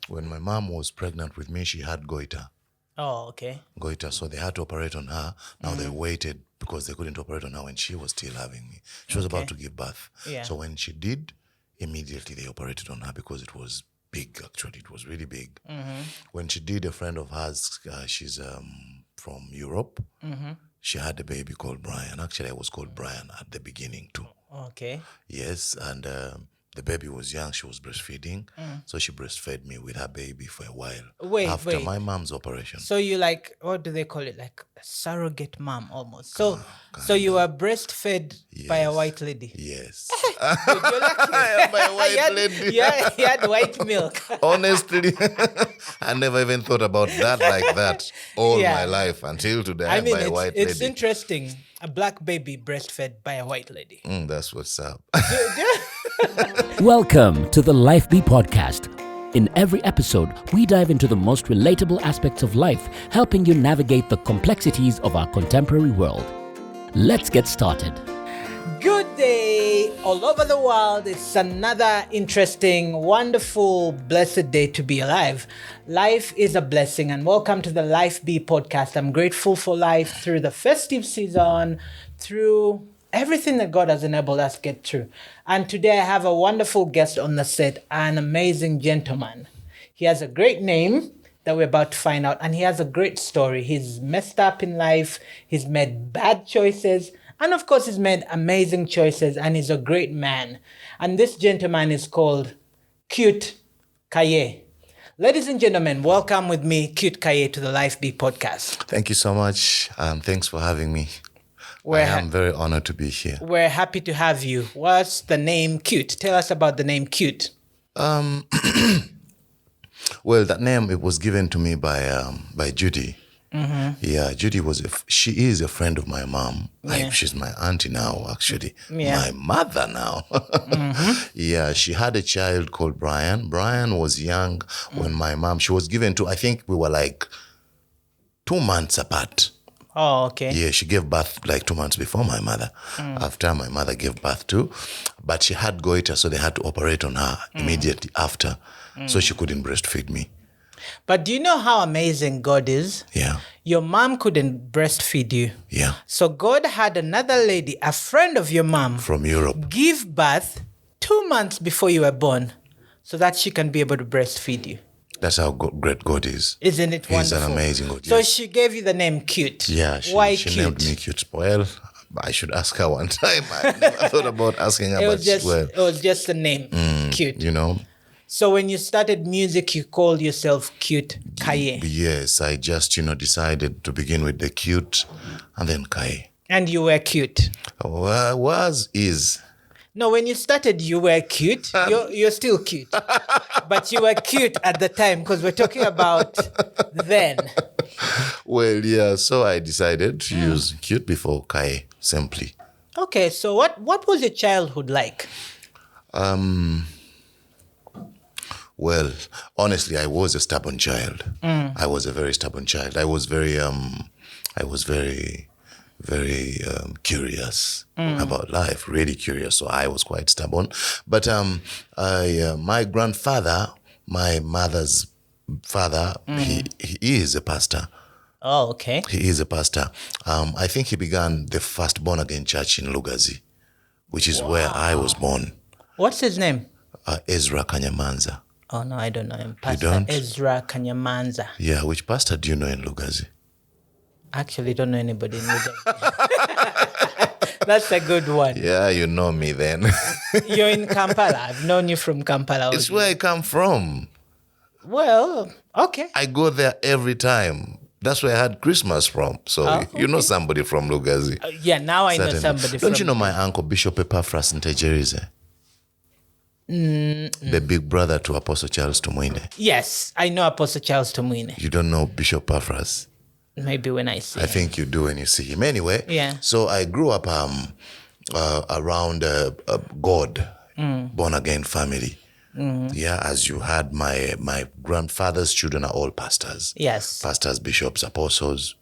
When my mom was pregnant with me, she had goiter. Oh, okay. Goiter, so they had to operate on her. Now they waited because they couldn't operate on her when she was still having me. She was about to give birth. Yeah. So when she did, immediately they operated on her because it was big, actually. It was really big. When she did, a friend of hers, she's from Europe, she had a baby called Brian. Actually, I was called Brian at the beginning too. Okay. Yes, and the baby was young. She was breastfeeding. So she breastfed me with her baby for a while. After my mom's operation. So you like, what do they call it? Like a surrogate mom almost. So you were breastfed by a white lady. Yes. Dude, you're lucky. By a white lady. Yeah, you had white milk. Honestly, I never even thought about that like that all my life until today. I mean, by a white lady. it's interesting. A black baby breastfed by a white lady. That's what's up. Welcome to the LyfeBe podcast. In every episode, we dive into the most relatable aspects of life, helping you navigate the complexities of our contemporary world. Let's get started. Good day all over the world. It's another interesting, wonderful, blessed day to be alive. Life is a blessing, and welcome to the LyfeBe podcast. I'm grateful for life through the festive season, through everything that God has enabled us to get through. And today I have a wonderful guest on the set, an amazing gentleman. He has a great name that we're about to find out, and he has a great story. He's messed up in life, he's made bad choices, and of course he's made amazing choices, and he's a great man. And this gentleman is called Qute Kaye. Ladies and gentlemen, welcome with me, Qute Kaye, to the LyfeBe podcast. Thank you so much. Thanks for having me. I am very honored to be here. We're happy to have you. What's the name Qute? Tell us about the name Qute. Well, that name, it was given to me by Judy. Yeah, Judy she is a friend of my mom. She's my auntie now, actually. My mother now. Yeah, she had a child called Brian. Brian was young when my mom, she was given to, I think we were like 2 months apart. Oh, okay. Yeah, she gave birth like 2 months before my mother. After my mother gave birth too. But she had goiter, so they had to operate on her immediately after. So she couldn't breastfeed me. But do you know how amazing God is? Yeah. Your mom couldn't breastfeed you. Yeah. So God had another lady, a friend of your mom, From Europe. give birth 2 months before you were born so that she can be able to breastfeed you. That's how great God is. Isn't it wonderful? He's an amazing God. So yes. she gave you the name Qute. Yeah, Why she Qute? named me Qute. Well, I should ask her one time. I never thought about asking her, It but was just the name, Qute. you know. So when you started music, you called yourself Qute Kaye. Yes, I just, decided to begin with the Qute and then Kaye. And you were cute. Is. No, when you started, you were cute. You're still cute. But you were cute at the time because we're talking about then. Well, yeah, so I decided to use Qute before Kaye, simply. Okay, so what was your childhood like? Well, honestly, I was a stubborn child. I was a very stubborn child. I was very curious about life, really curious. So I was quite stubborn. But my grandfather, my mother's father, he is a pastor. Oh, okay. He is a pastor. I think he began the first born-again church in Lugazi, which is where I was born. What's his name? Ezra Kanyamanza. Oh, no, I don't know him. Pastor don't? Ezra Kanyamanza. Yeah, which pastor do you know in Lugazi? Actually, don't know anybody in Lugazi. That's a good one. Yeah, you know me then. You're in Kampala. I've known you from Kampala. It's where I come from. Well, okay. I go there every time. That's where I had Christmas from. So you know somebody from Lugazi. Yeah, now I know Certainly. somebody from... Don't you know my uncle, Bishop Epaphras Ntejerize? The big brother to Apostle Charles Tumuine. Yes, I know Apostle Charles Tumuine. You don't know Bishop Epaphras? Maybe when I see I think you do when you see him. Anyway, so I grew up around God, born-again family. Yeah, as you had, my grandfather's children are all pastors. Yes. Pastors, bishops, apostles,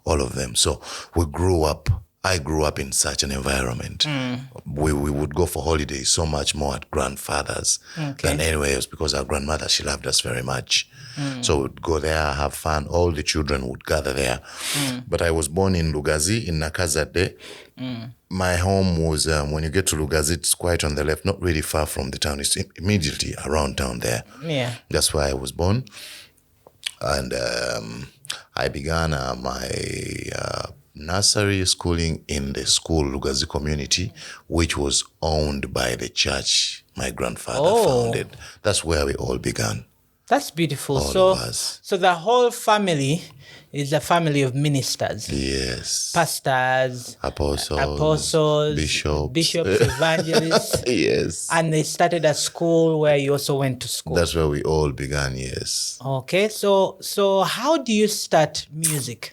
all of them. So we grew up I grew up in such an environment. We would go for holidays so much more at grandfather's than anywhere else because our grandmother, she loved us very much. So we'd go there, have fun. All the children would gather there. But I was born in Lugazi, in Nakazade. My home was, when you get to Lugazi, it's quite on the left, not really far from the town. It's immediately around town there. Yeah. That's where I was born. And I began my nursery schooling in the school Lugazi community, which was owned by the church my grandfather founded. That's where we all began. That's beautiful. All of us. So the whole family is a family of ministers. Yes. Pastors, apostles, bishops, evangelists. Yes. And they started a school where you also went to school. That's where we all began, yes. Okay. So how do you start music?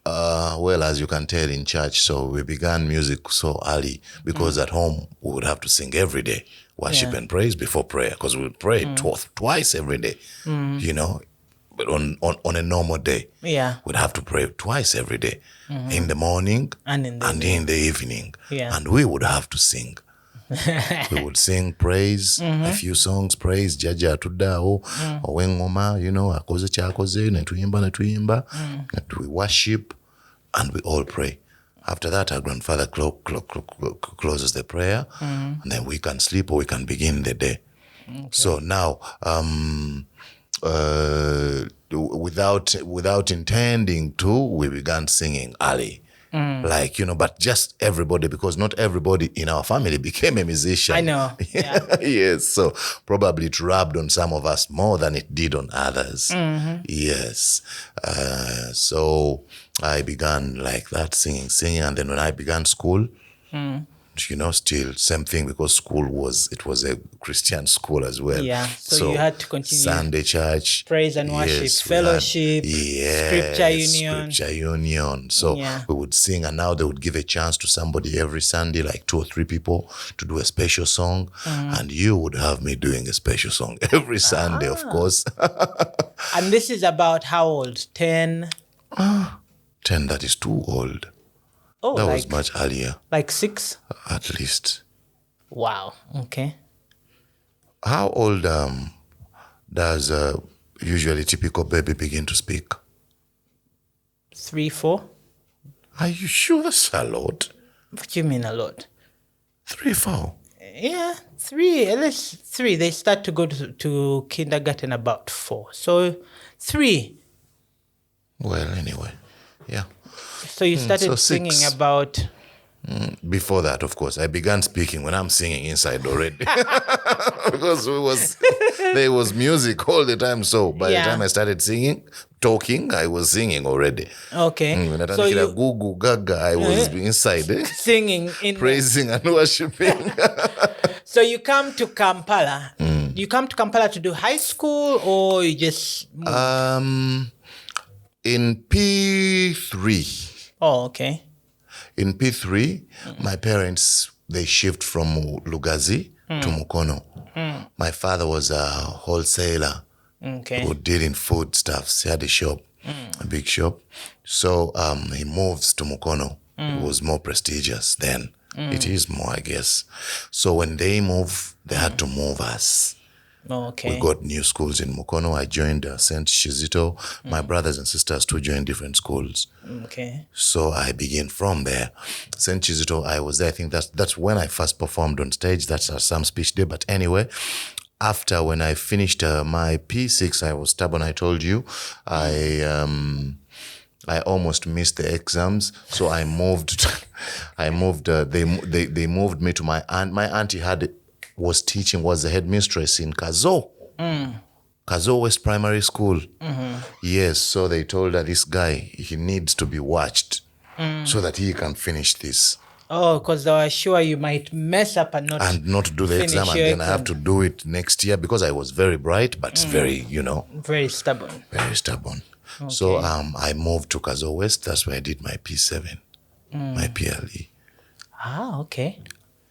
Well, as you can tell in church, so we began music so early because at home we would have to sing every day, worship and praise before prayer, because we would pray twice every day, you know. But on a normal day, we'd have to pray twice every day, in the morning and in the evening, and we would have to sing. We would sing praise, a few songs, praise, Jaja Tudao, Owengoma, you know, Akoze Chakoze, Netuyimba, and we worship and we all pray. After that, our grandfather closes the prayer, and then we can sleep or we can begin the day. So now, without intending to, we began singing early. Like, you know, but just everybody, because not everybody in our family became a musician. I know. Yeah. Yes. So probably it rubbed on some of us more than it did on others. Yes. So I began like that, singing. And then when I began school, you know, still same thing, because it was a Christian school as well. Yeah. So you had to continue. Sunday church. Praise and worship, fellowship, scripture union. So we would sing, and now they would give a chance to somebody every Sunday, like 2 or 3 people, to do a special song. And you would have me doing a special song every Sunday, of course. And this is about how old? 10? 10, that is too old. Oh, that was much earlier. Like 6? At least. Wow. Okay. How old does usually typical baby begin to speak? 3, 4? Are you sure that's a lot? What do you mean a lot? 3, 4? Yeah, 3. At least 3. They start to go to kindergarten about 4. So 3. Well, anyway, yeah. So you started singing about... Before that, of course, I began speaking when I'm singing inside already. Because there was music all the time. So by the time I started talking, I was singing already. Okay. When I started Gugu Gaga, I was inside singing, praising and worshiping. So you come to Kampala. You come to Kampala to do high school, or you just... In P3. Oh, okay. In P3, my parents, they shift from Lugazi to Mukono. My father was a wholesaler who did in foodstuffs. He had a shop, a big shop. So he moves to Mukono. It was more prestigious then. It is more, I guess. So when they move, they had to move us. Okay. We got new schools in Mukono. I joined St. Shizito. My brothers and sisters too joined different schools. Okay. So I began from there. St. Shizito, I was there. I think that's when I first performed on stage. That's some speech day. But anyway, after when I finished my P6, I was stubborn. I told you, I almost missed the exams, so I moved. They moved me to my aunt. My auntie was the headmistress in Kazo. Kazo West Primary School. Yes, so they told her, this guy, he needs to be watched so that he can finish this. Oh, because they were sure you might mess up and not do the exam, and then I have to do it next year, because I was very bright, but very, very stubborn. Very stubborn. Okay. So I moved to Kazo West. That's where I did my P7, my PLE. Ah, okay.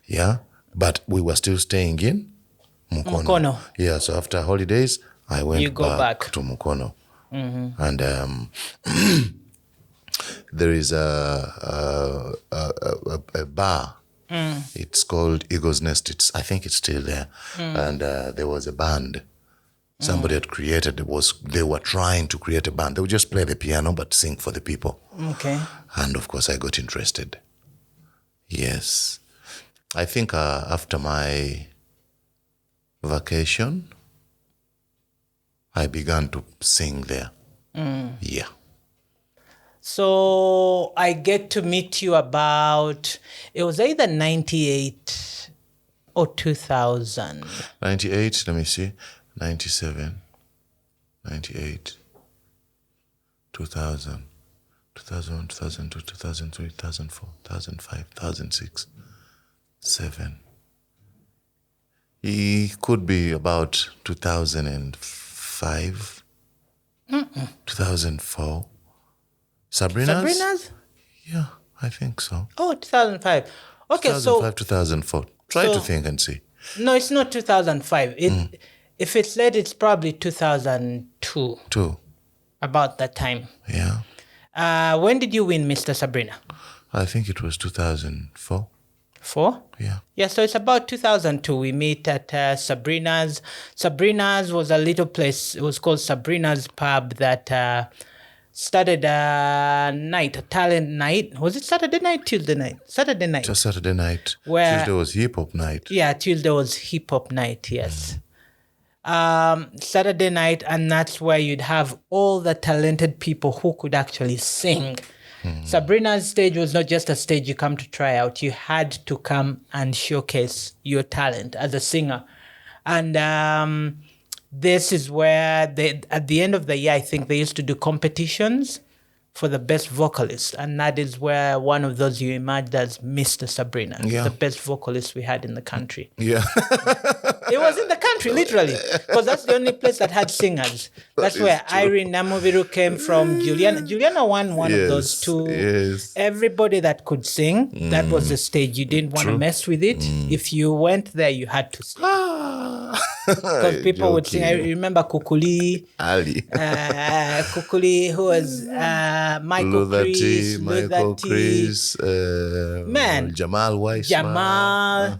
Yeah. But we were still staying in Mukono. Yeah, so after holidays, I went back to Mukono. And there is a bar. It's called Eagle's Nest. I think it's still there. And there was a band. Somebody had created. They were trying to create a band. They would just play the piano but sing for the people. Okay. And of course, I got interested. Yes, I think after my vacation, I began to sing there. Yeah. So I get to meet you about, it was either 98 or 2000. 98, let me see, 97, 98, 2000, 2001, 2002, 2003, 2004, 2005, 2006, 7. It could be about 2005, 2004. Sabrina's? Yeah, I think so. Oh, 2005. Okay, 2005, 2004. Try to think and see. No, it's not 2005. If it's late, it's probably 2002. 2. About that time. Yeah. When did you win Mr. Sabrina? I think it was 2004. 4? Yeah. Yeah, so it's about 2002. We meet at Sabrina's. Sabrina's was a little place. It was called Sabrina's Pub that started a talent night. Was it Saturday night, Tuesday night? Saturday night. Just Saturday night. Where, Tuesday was hip-hop night. Yeah, Tuesday was hip-hop night, yes. Saturday night, and that's where you'd have all the talented people who could actually sing. Sabrina's stage was not just a stage you come to try out. You had to come and showcase your talent as a singer. And this is where at the end of the year, I think they used to do competitions for the best vocalist. And that is where one of those you emerged as Mr. Sabrina, the best vocalist we had in the country. Yeah. It was in the country, literally, because that's the only place that had singers. That's where true. Irene Namubiru came from. Juliana won one of those two. Yes. Everybody that could sing, that was the stage. You didn't want to mess with it. If you went there, you had to sing. Because people would sing. I remember Kukuli. Ali. Kukuli, who was Michael Chris. Man. Jamal Weiss. Jamal.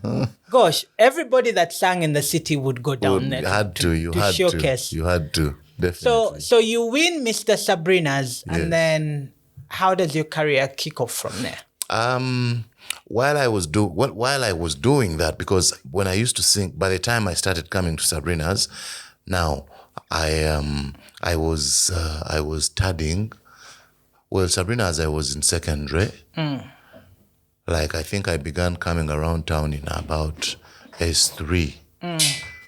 Gosh, everybody that sang in the city would go down there. You had to showcase. You had to, definitely. So you win Mr. Sabrina's, and then how does your career kick off from there? While I was doing that, because when I used to sing, by the time I started coming to Sabrina's, now I was studying. Well, Sabrina's, I was in secondary. Like, I think I began coming around town in about S3.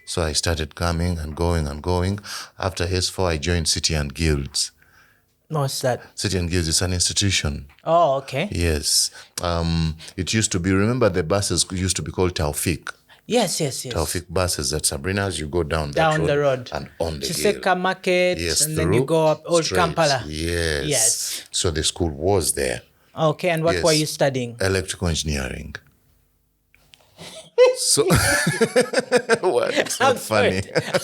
So I started coming and going and going. After S4, I joined City and Guilds. What's that? City and Guilds is an institution. Oh, okay. Yes. It used to be, remember the buses used to be called Taufik. Yes. Taufik buses at Sabrina's, you go down the road. And on the Chiseka Market, and then you go up Old straight. Kampala. Yes. So the school was there. Okay, and what were you studying? Electrical engineering. So, what? It's not funny.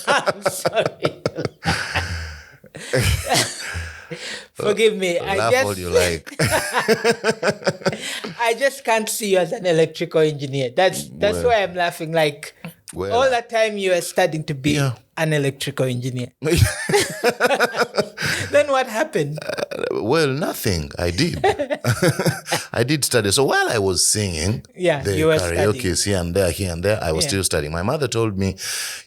I'm sorry. Forgive me. Laugh all you like. I just can't see you as an electrical engineer. That's why I'm laughing. Like, all the time you are studying to be an electrical engineer. Then what happened? Well, nothing. I did. I did study. So while I was singing, the you were karaoke here and there, I was still studying. My mother told me,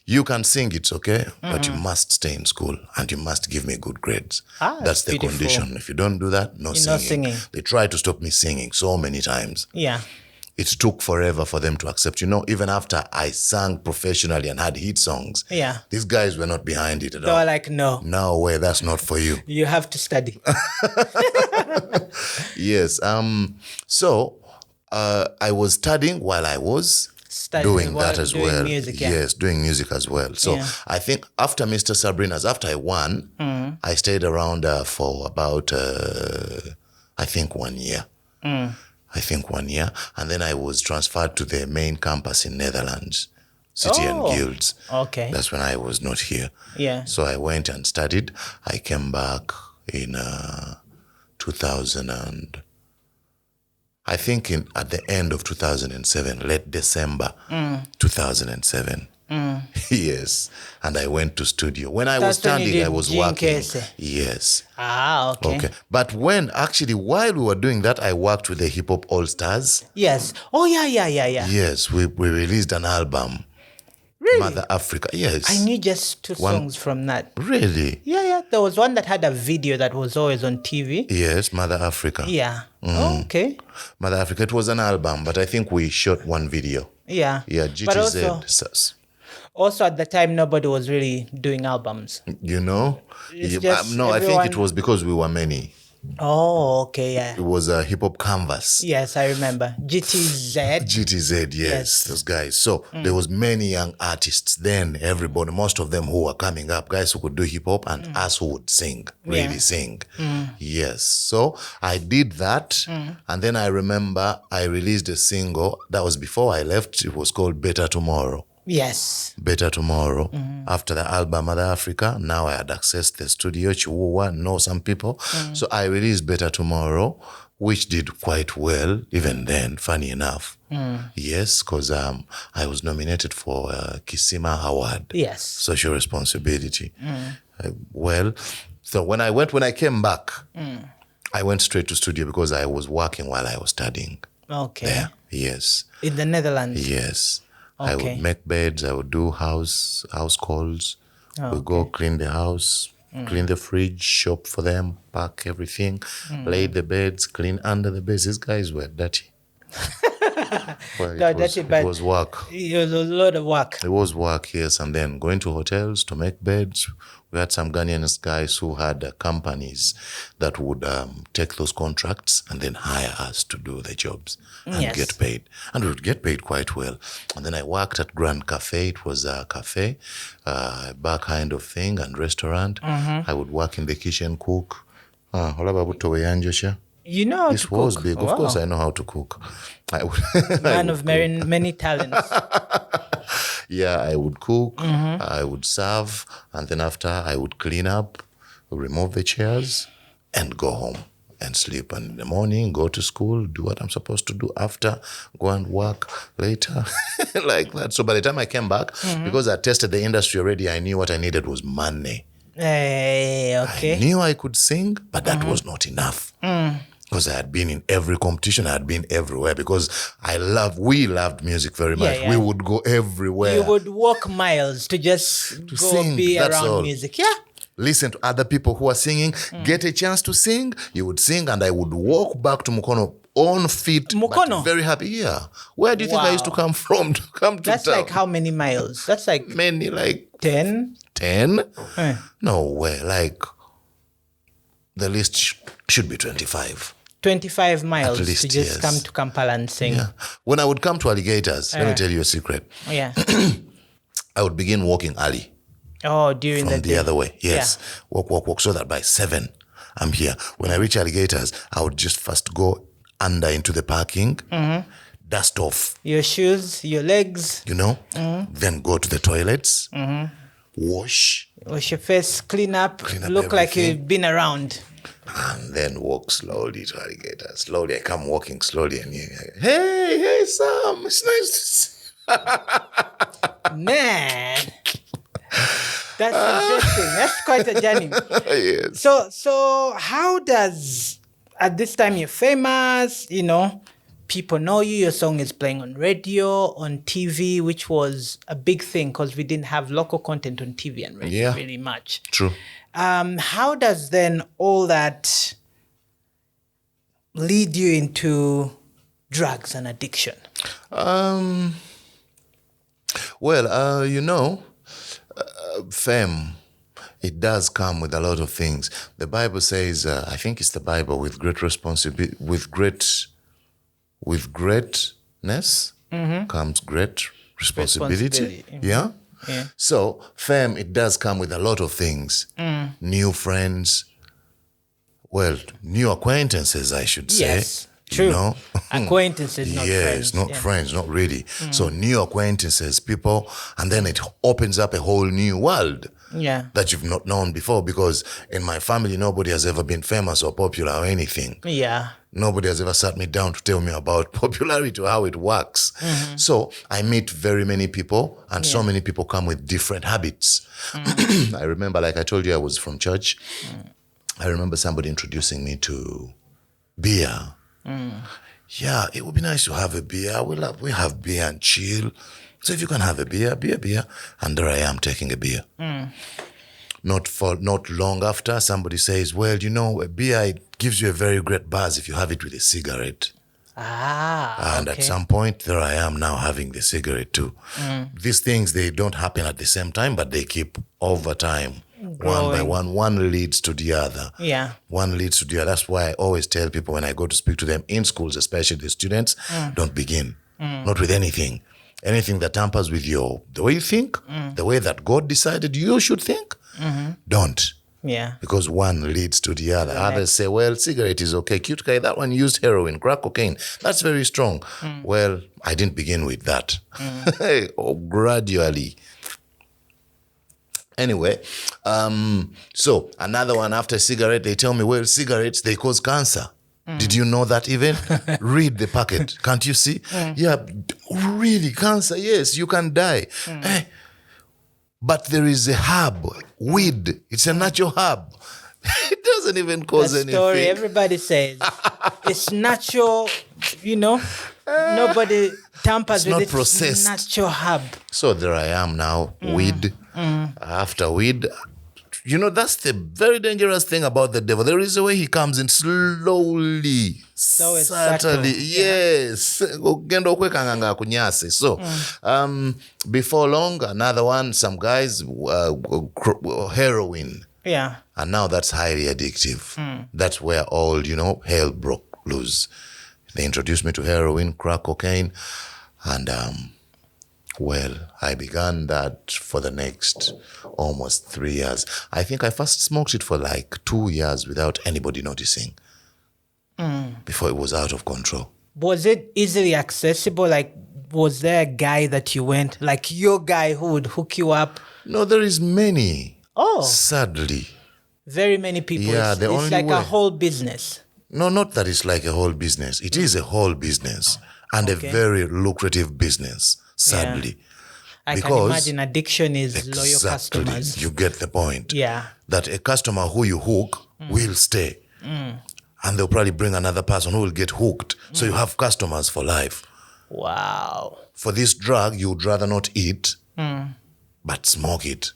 you can sing, it's okay, but you must stay in school and you must give me good grades. That's the condition. If you don't do that, no singing. They tried to stop me singing so many times. Yeah. It took forever for them to accept. Even after I sang professionally and had hit songs, these guys were not behind it at all. They were like, no. No way, that's not for you. You have to study. Yes. So I was studying while I was doing that as well. Music, Yes, doing music as well. So I think after Mr. Sabrina's, after I won, I stayed around for about, I think 1 year. And then I was transferred to the main campus in Netherlands, City and Guilds. Okay. That's when I was not here. Yeah. So I went and studied. I came back in 2000 and I think at the end of 2007, late December 2007. Yes. And I went to studio. When I was That's when you standing, I did was Qute working. Kaye. Yes. Okay. Okay. But while we were doing that, I worked with the Hip Hop All Stars. Yes. Oh, yeah. Yes. We released an album. Really? Mother Africa. Yes. I knew just two songs from that. Really? Yeah. There was one that had a video that was always on TV. Yes, Mother Africa. Yeah. Oh, okay. Mother Africa. It was an album, but I think we shot one video. Yeah. Yeah, But GTZ. also at the time, nobody was really doing albums. You know? It's just I think it everyone- was because we were many. Oh, okay, yeah. It was a hip hop canvas. Yes, I remember. GTZ. GTZ, yes, those guys. So there was many young artists then, everybody, most of them who were coming up, guys who could do hip hop and us who would sing, really sing. Yes. So I did that. And then I remember I released a single that was before I left. It was called Better Tomorrow. Yes. Better Tomorrow. After the album Mother Africa, now I had accessed the studio, Chihuahua, know some people. So I released Better Tomorrow, which did quite well, even then, funny enough. Yes, because I was nominated for Kisima Award. Yes. Social Responsibility. So when I came back, I went straight to studio because I was working while I was studying. Okay. There. Yes. In the Netherlands. Yes. I Okay. would make beds. I would do house calls. We go clean the house, clean the fridge, shop for them, pack everything, lay the beds, clean under the beds. These guys were dirty. Well, it was work. It was a lot of work. It was work, yes. And then going to hotels to make beds. We had some Ghanaian guys who had companies that would take those contracts and then hire us to do the jobs and get paid. And we would get paid quite well. And then I worked at Grand Cafe. It was a cafe, bar kind of thing, and restaurant. I would work in the kitchen, cook. You know how This to was cook. big. Of course, I know how to cook. Man of many talents. Yeah, I would cook, I would serve, and then after I would clean up, remove the chairs, and go home and sleep. And in the morning, go to school, do what I'm supposed to do after, go and work later, like that. So by the time I came back, because I tested the industry already, I knew what I needed was money. Okay. I knew I could sing, but that was not enough. Because I had been in every competition, I had been everywhere because we loved music very much. Yeah. We would go everywhere. You would walk miles to just go sing, be that's around all. music. Yeah. Listen to other people who are singing, get a chance to sing, you would sing, and I would walk back to Mukono on feet. Mukono? But very happy. Yeah. Where do you think I used to come from to come to That's town? like how many miles? That's like Many, like 10? 10? Eh. No way. Like, the list should be 25. 25 miles At least, to just yes. come to Kampala and sing. Yeah. When I would come to Alligators, let me tell you a secret. Yeah. I would begin walking early Oh, during from the the day. other way. Yes. Walk, so that by 7, I'm here. When I reach Alligators, I would just first go under into the parking, dust off, Your shoes, your legs, then go to the toilets, wash, wash your face, clean up Clean up look like everything. you've been around. and then walk slowly to Alligators. Slowly, I come walking slowly, and hey, Sam, it's nice to see. Man. That's interesting. That's quite a journey. Yes. So how does, at this time you're famous, people know you, your song is playing on radio, on TV, which was a big thing because we didn't have local content on TV and radio really much. True. How does then all that lead you into drugs and addiction? Fame, it does come with a lot of things. The Bible says, I think it's the Bible, with great responsibility, with greatness comes great responsibility. Yeah? Yeah. So fame, it does come with a lot of things. New friends, new acquaintances, I should say. Yes, True. You know? Acquaintances, not friends. Yes, not friends, not really. So new acquaintances, people, and then it opens up a whole new world. Yeah. That you've not known before, because in my family, nobody has ever been famous or popular or anything. Yeah. Nobody has ever sat me down to tell me about popularity or how it works. So I meet very many people, and so many people come with different habits. I remember, like I told you, I was from church. I remember somebody introducing me to beer. Yeah, it would be nice to have a beer. We have beer and chill. So if you can have a beer. And there I am taking a beer. Not long after, somebody says, well, you know, a beer, it gives you a very great buzz if you have it with a cigarette. And at some point, there I am now having the cigarette too. These things, they don't happen at the same time, but they keep over time. One by one leads to the other. Yeah. One leads to the other. That's why I always tell people when I go to speak to them in schools, especially the students, don't begin. Not with anything. Anything that tampers with the way you think, the way that God decided you should think, don't. Yeah. Because one leads to the other. Others say, well, cigarette is okay. Qute Kaye, that one used heroin, crack cocaine. That's very strong. Well, I didn't begin with that. Gradually. Anyway, so another one after cigarette, they tell me, well, cigarettes, they cause cancer. Did you know that even? Read the packet. Can't you see? Yeah, really, cancer, yes, you can die. But there is a herb, weed. It's a natural herb. It doesn't even cause anything. Story everybody says. It's natural, you know. Nobody tampers with it. Processed. It's natural herb. So there I am now, weed. After weed. You know, that's the very dangerous thing about the devil. There is a way he comes in slowly. So it's subtly. Yes. So, before long, another one, some guys, heroin. Yeah. And now that's highly addictive. That's where all, hell broke loose. They introduced me to heroin, crack cocaine, and well, I began that for the next almost 3 years. I think I first smoked it for like 2 years without anybody noticing before it was out of control. Was it easily accessible? Like, was there a guy that you went, like your guy who would hook you up? No, there is many. Oh. Sadly. Very many people. Yeah, it's like a whole business. No, not that it's like a whole business. It is a whole business and a very lucrative business. Sadly. I can imagine addiction is loyal customers. You get the point. Yeah. That a customer who you hook will stay. And they'll probably bring another person who will get hooked. So you have customers for life. Wow. For this drug, you would rather not eat, but smoke it.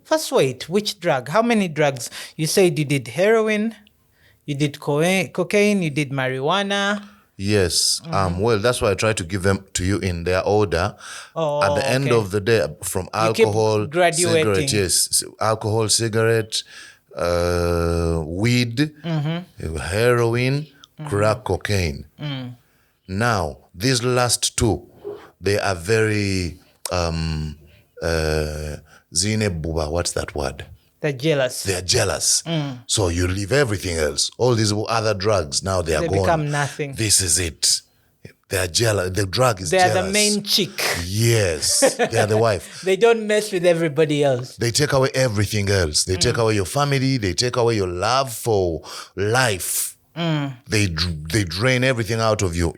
First, wait, which drug? How many drugs? You said you did heroin, you did cocaine, you did marijuana. Yes. Well, that's why I try to give them to you in their order. At the end of the day, from alcohol, cigarette, yes, alcohol, cigarette, weed, heroin, crack cocaine. Now, these last two, they are very Zinebuba, what's that word? They're jealous. They're jealous. So you leave everything else. All these other drugs, now they gone. They become nothing. This is it. They're jealous. The drug is jealous. They're the main chick. Yes. They are the wife. They don't mess with everybody else. They take away everything else. They take away your family. They take away your love for life. They drain everything out of you.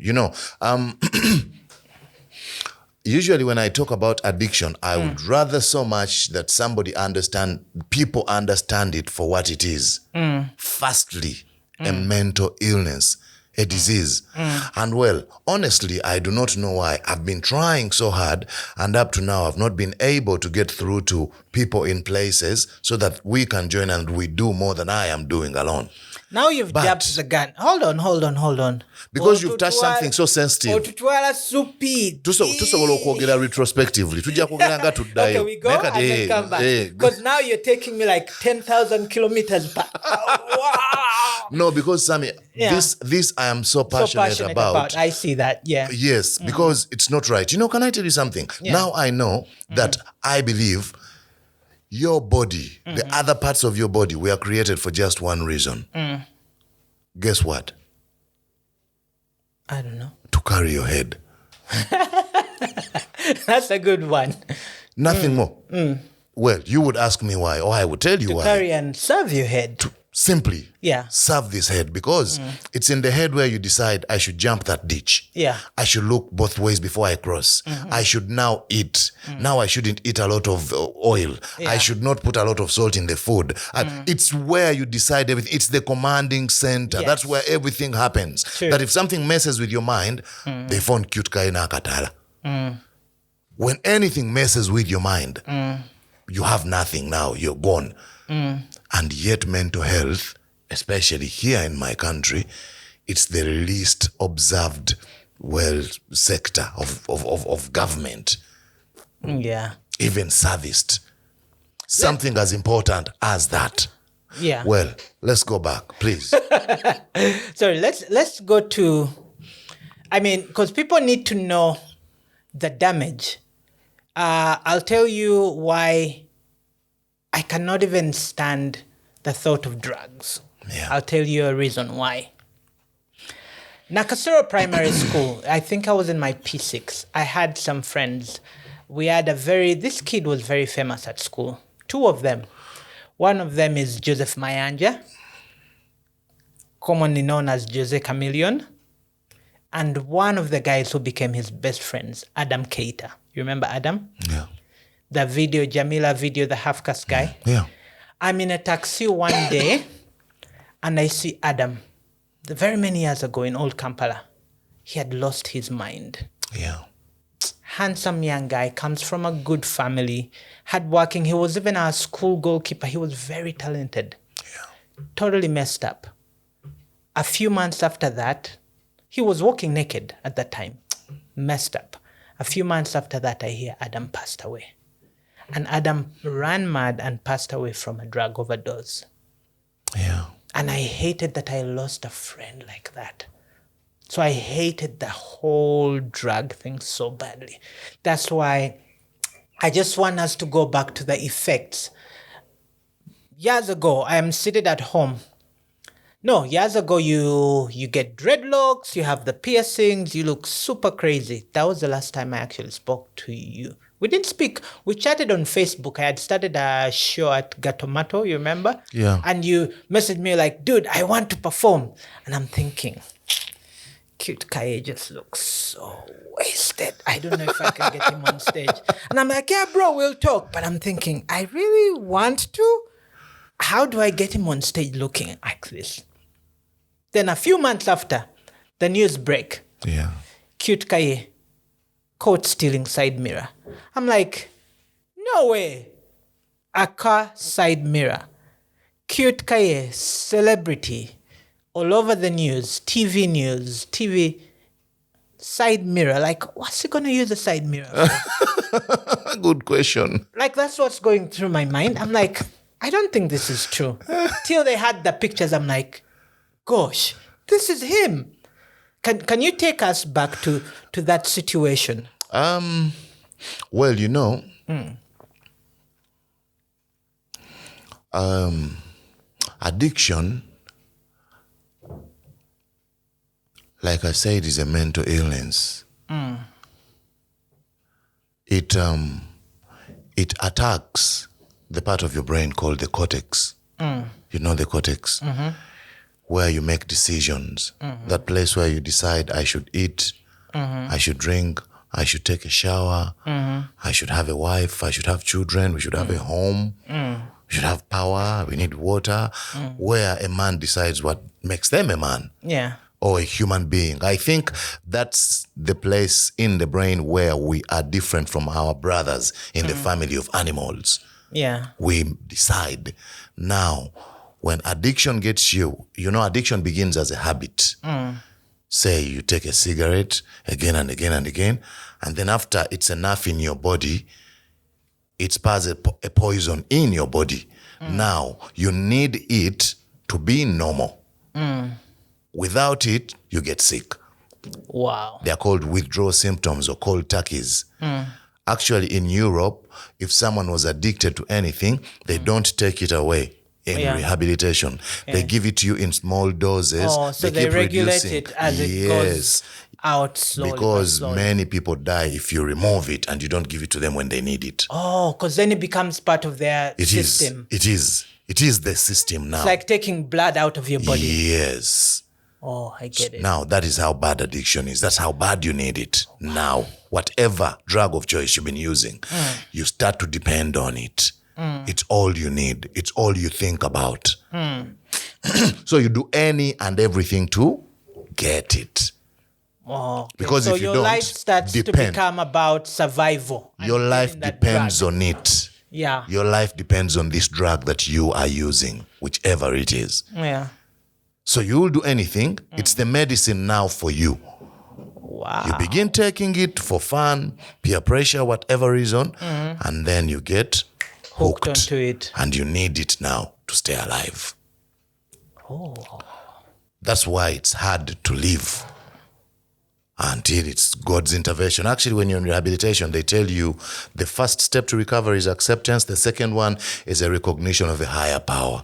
Usually when I talk about addiction, I would rather so much that people understand it for what it is. Firstly, a mental illness, a disease. And well, honestly, I do not know why. I've been trying so hard, and up to now, I've not been able to get through to people in places so that we can join and we do more than I am doing alone. Now you've jabbed the gun. Hold on. Because you've touched something so sensitive. Tusobola okwogera retrospectively. Tujja kwogera nga tuddayo. Okay, we go and then come back. Because now you're taking me like 10,000 kilometers back. Wow. No, because Sami, this I am so passionate about. I see that, yeah. Yes, because it's not right. Can I tell you something? Yeah. Now I know that I believe your body, the other parts of your body were created for just one reason. Guess what? I don't know. To carry your head. That's a good one. Nothing more. Well, you would ask me why, or I would tell you why. To carry and serve your head. Simply Yeah. serve this head, because it's in the head where you decide I should jump that ditch. Yeah. I should look both ways before I cross. I should now eat. Now I shouldn't eat a lot of oil. Yeah. I should not put a lot of salt in the food. It's where you decide everything. It's the commanding center. Yes. That's where everything happens. True. That if something messes with your mind, they found Qute Kaye na katala. When anything messes with your mind, you have nothing now. You're gone. And yet mental health, especially here in my country, it's the least observed sector of government, Yeah. even serviced. Something as important as that. Yeah. Well, let's go back, please. Sorry, let's go to, because people need to know the damage. I'll tell you why I cannot even stand the thought of drugs. Yeah. I'll tell you a reason why. Nakasero Primary School, I think I was in my P6. I had some friends. We had this kid was very famous at school. Two of them. One of them is Joseph Mayanja, commonly known as Jose Chameleon. And one of the guys who became his best friends, Adam Keita. You remember Adam? Yeah. The Jamila video, the half-caste guy. Yeah. I'm in a taxi one day and I see Adam. Very many years ago in Old Kampala, he had lost his mind. Yeah. Handsome young guy, comes from a good family, hardworking. He was even our school goalkeeper. He was very talented. Yeah. Totally messed up. A few months after that, he was walking naked at that time. Messed up. A few months after that, I hear Adam passed away. And Adam ran mad and passed away from a drug overdose. Yeah. And I hated that I lost a friend like that. So I hated the whole drug thing so badly. That's why I just want us to go back to the effects. Years ago, I am seated at home. No, years ago, you get dreadlocks, you have the piercings, you look super crazy. That was the last time I actually spoke to you. We didn't speak. We chatted on Facebook. I had started a show at Gatomato, you remember? Yeah. And you messaged me like, dude, I want to perform. And I'm thinking, Qute Kaye just looks so wasted. I don't know if I can get him on stage. And I'm like, yeah, bro, we'll talk. But I'm thinking, I really want to? How do I get him on stage looking like this? Then a few months after, the news break. Yeah. Qute Kaye caught stealing side mirror. I'm like, no way. A car side mirror. Qute Kaye, celebrity, all over the news, TV, side mirror. Like, what's he going to use a side mirror for? Good question. Like, that's what's going through my mind. I'm like, I don't think this is true. Till they had the pictures, I'm like, gosh, this is him. Can you take us back to that situation? Well, addiction, like I said, is a mental illness. It attacks the part of your brain called the cortex. You know the cortex, where you make decisions. That place where you decide, I should eat, I should drink, I should take a shower, I should have a wife, I should have children, we should have a home, we should have power, we need water, where a man decides what makes them a man. Yeah. Or a human being. I think that's the place in the brain where we are different from our brothers in the family of animals. Yeah. We decide. Now, when addiction gets you, addiction begins as a habit. Say you take a cigarette again and again and again, and then after it's enough in your body, it spars a poison in your body. Now, you need it to be normal. Without it, you get sick. Wow. They're called withdrawal symptoms or cold turkeys. Actually, in Europe, if someone was addicted to anything, they don't take it away in rehabilitation. They give it to you in small doses. Oh, so they keep regulate reducing. it as it goes out slowly. Because many people die if you remove it and you don't give it to them when they need it. Oh, because then it becomes part of their system. It is the system now. It's like taking blood out of your body. Yes. Oh, I get it. Now, that is how bad addiction is. That's how bad you need it. Now, whatever drug of choice you've been using, you start to depend on it. It's all you need. It's all you think about. So you do any and everything to get it. Oh, okay. Because so if you your don't life starts to become about survival. Your life depends on it. Yeah. Your life depends on this drug that you are using, whichever it is. Yeah. So you will do anything. It's the medicine now for you. Wow. You begin taking it for fun, peer pressure, whatever reason, and then you get hooked onto it. And you need it now to stay alive. Oh. That's why it's hard to live until it's God's intervention. Actually, when you're in rehabilitation, they tell you the first step to recovery is acceptance. The second one is a recognition of a higher power.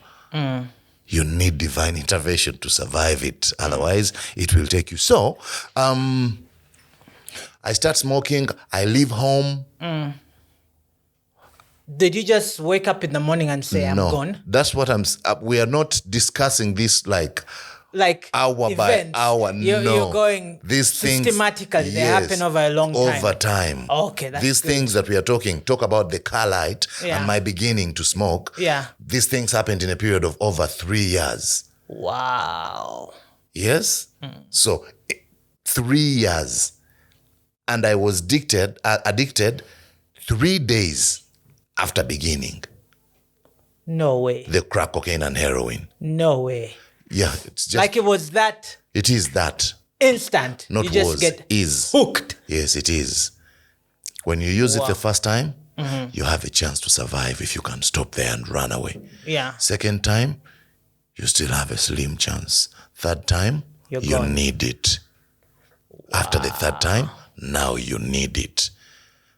You need divine intervention to survive it. Otherwise, it will take you. So, I start smoking. I leave home. Did you just wake up in the morning and say, I'm gone? That's what we are not discussing this like hour events. by hour. You're going these things systematically. They happen over a long time. Over time. Okay, that's these good. things that we are talk about the car light and my beginning to smoke. Yeah. These things happened in a period of over 3 years. Wow. Yes? So 3 years. And I was addicted 3 days after beginning. No way. The crack cocaine and heroin. No way. Yeah, it's just like it was that. It is that. Instant. Not you just was, get is. hooked. Yes, it is. When you use it the first time, you have a chance to survive if you can stop there and run away. Yeah. Second time, you still have a slim chance. Third time, you gone. need it. After the third time, now you need it.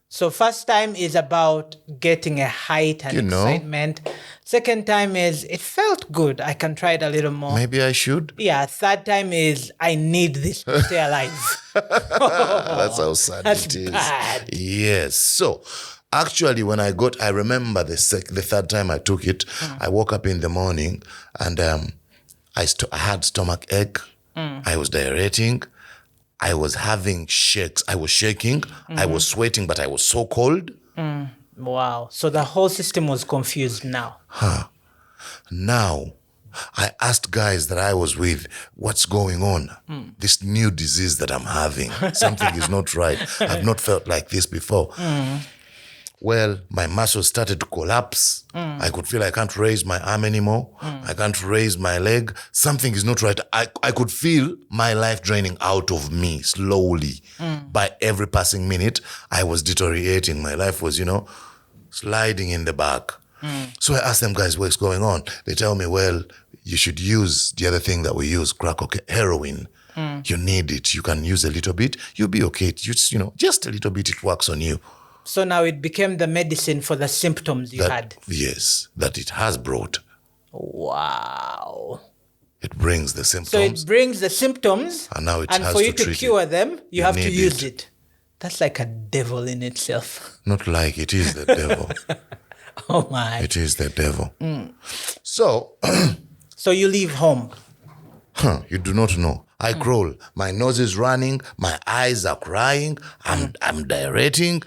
So first time is about getting a height and excitement. Second time is it felt good. I can try it a little more. Maybe I should. Yeah. Third time is I need this to stay alive. That's how sad it is. Bad. Yes. So actually when I remember the third time I took it, I woke up in the morning and I had stomach ache. I was diarrheating. I was having shakes. I was shaking. I was sweating, but I was so cold. Wow. So the whole system was confused now. Now, I asked guys that I was with, what's going on? This new disease that I'm having. Something is not right. I've not felt like this before. Well, my muscles started to collapse. I could feel I can't raise my arm anymore. I can't raise my leg. Something is not right. I could feel my life draining out of me slowly. By every passing minute, I was deteriorating. My life was, sliding in the back. So I asked them, guys, what's going on? They tell me, well, you should use the other thing that we use, crack cocaine, heroin. You need it. You can use a little bit. You'll be okay. Just a little bit, it works on you. So now it became the medicine for the symptoms you had. Yes, that it has brought. Wow. It brings the symptoms. So it brings the symptoms, and now it has for you to to cure them, you have to use it. That's like a devil in itself. Not like it is the devil. Oh my. It is the devil. So. So you leave home. You do not know. I crawl. My nose is running. My eyes are crying. I'm diarrheating.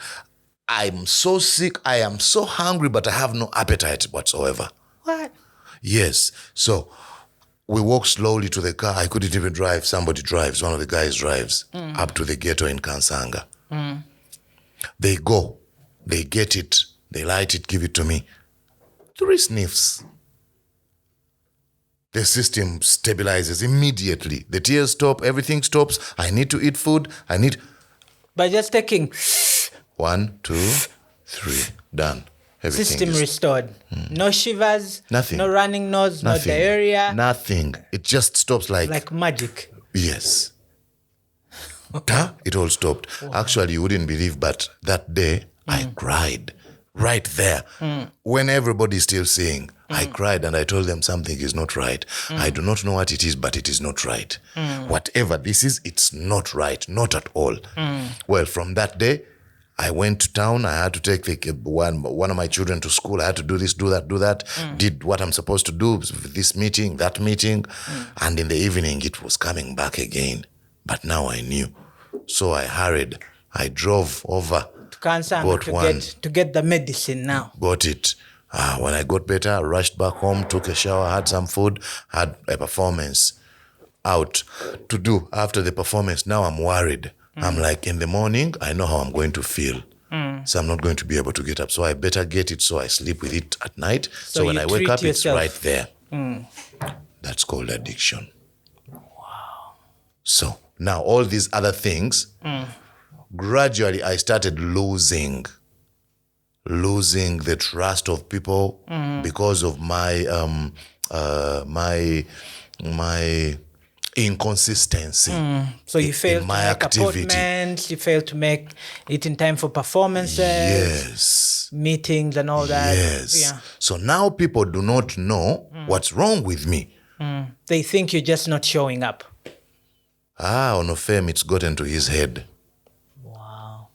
I'm so sick. I am so hungry, but I have no appetite whatsoever. What? Yes. So we walk slowly to the car. I couldn't even drive. Somebody drives. One of the guys drives up to the ghetto in Kansanga. They go. They get it. They light it, give it to me. 3 sniffs. The system stabilizes immediately. The tears stop. Everything stops. I need to eat food. By just taking... 1, 2, 3, done. Everything system restored. No shivers. Nothing. No running nose. Nothing. No diarrhea. Nothing. It just stops like magic. Yes. It all stopped. Wow. Actually, you wouldn't believe, but that day I cried right there when everybody's still saying, I cried and I told them something is not right. I do not know what it is, but it is not right. Whatever this is, it's not right, not at all. Well, from that day, I went to town. I had to take one of my children to school. I had to do this, do that. Did what I'm supposed to do, this meeting, that meeting. And in the evening, it was coming back again. But now I knew. So I hurried. I drove over. To get the medicine now. Got it. When I got better, I rushed back home, took a shower, had some food, had a performance out to do after the performance. Now I'm worried. I'm like, in the morning, I know how I'm going to feel. So I'm not going to be able to get up. So I better get it so I sleep with it at night. So when I wake up, yourself. It's right there. That's called addiction. Wow. So now all these other things, gradually I started losing the trust of people because of my inconsistency. So you failed to make appointments, you failed to make it in time for performances, yes, meetings and all that. Yes. Yeah. So now people do not know what's wrong with me. They think you're just not showing up. On a fame, it's gotten to his head. Wow.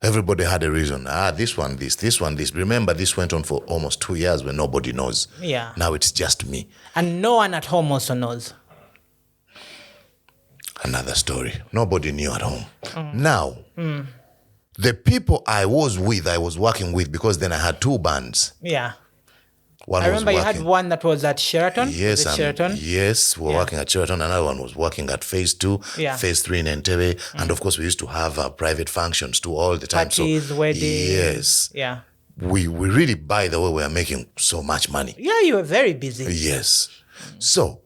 Everybody had a reason. This one, this. Remember, this went on for almost 2 years when nobody knows. Yeah. Now it's just me. And no one at home also knows. Another story. Nobody knew at home. Now, the people I was working with, because then I had 2 bands. Yeah. I remember you had one that was at Sheraton. Yes, Sheraton? Yes, we were working at Sheraton. Another one was working at Phase 2, Phase 3 in Entebbe. And of course, we used to have private functions too all the time. Parties, weddings. Yes. Yeah. We really, by the way, we are making so much money. Yeah, you were very busy. Yes. So,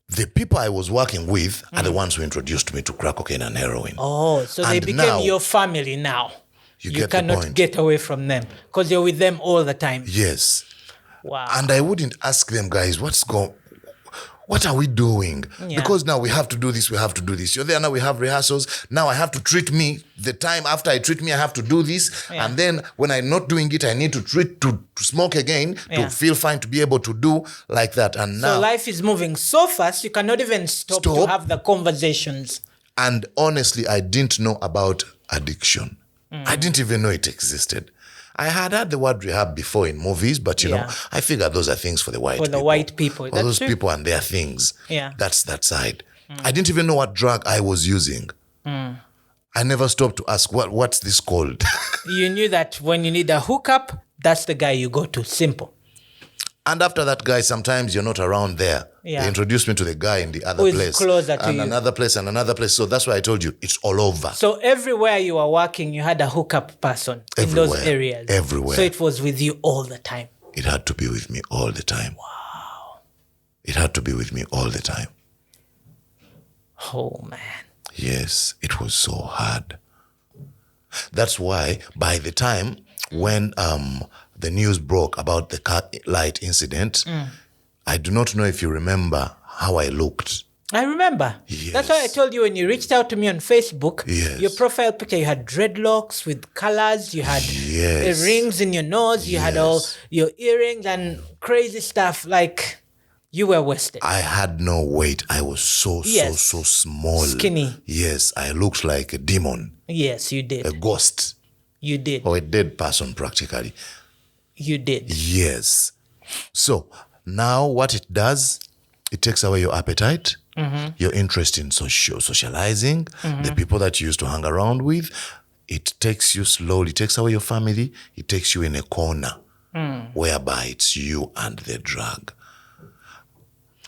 the people I was working with are the ones who introduced me to crack cocaine and heroin. Oh, so they became your family now. You cannot get away from them because you're with them all the time. Yes. Wow. And I wouldn't ask them, guys, what are we doing? Yeah. Because now we have to do this, You're there now, we have rehearsals. Now I have to treat me. The time after I treat me, I have to do this. Yeah. And then when I'm not doing it, I need to smoke again, to feel fine, to be able to do like that. And now, so life is moving so fast, you cannot even stop to have the conversations. And honestly, I didn't know about addiction. I didn't even know it existed. I had heard the word rehab before in movies, but you know, I figured those are things for the white people. For the white people. All those people and their things. Yeah. That's that side. I didn't even know what drug I was using. I never stopped to ask, what's this called? You knew that when you need a hookup, that's the guy you go to. Simple. And after that guy, sometimes you're not around there. Yeah. They introduced me to the guy in the other place. Closer to and you. Another place and another place. So that's why I told you, it's all over. So everywhere you were working, you had a hookup person in those areas. Everywhere. So it was with you all the time. It had to be with me all the time. Wow. It had to be with me all the time. Oh, man. Yes, it was so hard. That's why by the time when the news broke about the car light incident, I do not know if you remember how I looked. I remember. Yes. That's why I told you when you reached out to me on Facebook, Yes. your profile picture, you had dreadlocks with colors, you had rings in your nose, you had all your earrings and crazy stuff. Like, you were wasted. I had no weight. I was so small. Skinny. Yes, I looked like a demon. Yes, you did. A ghost. You did. Or a dead person, practically. You did. Yes. So, now what it does, it takes away your appetite, your interest in socializing, the people that you used to hang around with. It takes you slowly, it takes away your family, it takes you in a corner whereby it's you and the drug.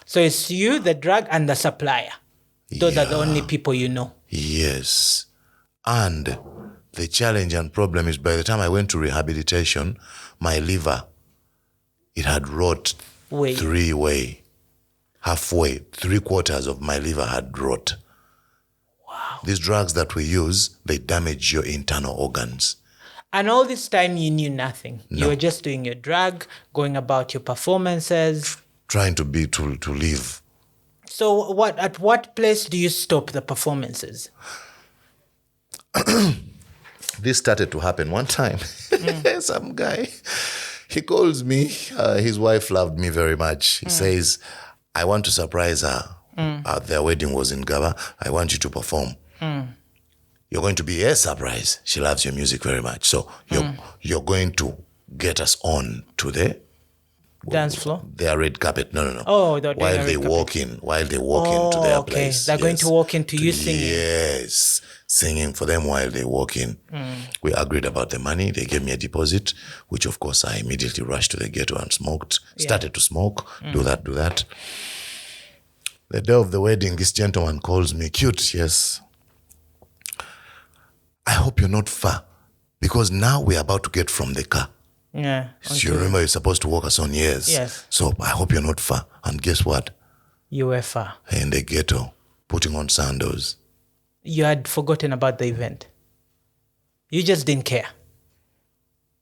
So it's you, the drug, and the supplier. Those are the only people you know. Yes. And the challenge and problem is by the time I went to rehabilitation, my liver, it had rot halfway, 3/4 of my liver had rot. Wow. These drugs that we use, they damage your internal organs. And all this time you knew nothing. No. You were just doing your drug, going about your performances. Trying to live. So at what place do you stop the performances? This started to happen one time. Some guy, He calls me. His wife loved me very much. He says, I want to surprise her. Their wedding was in Gaba. I want you to perform. You're going to be a surprise. She loves your music very much. So you're going to get us on to the dance floor? Their red carpet. No. Oh, while they walk in to their place. They're going to walk into you singing. Yes. Singing for them while they walk in. We agreed about the money. They gave me a deposit, which of course I immediately rushed to the ghetto and smoked. Started to smoke. Do that. The day of the wedding, this gentleman calls me. Qute, yes. I hope you're not far, because now we're about to get from the car. Yeah. So you remember you're supposed to walk us on, yes. Yes. So I hope you're not far. And guess what? You were far. In the ghetto, putting on sandals. You had forgotten about the event. You just didn't care.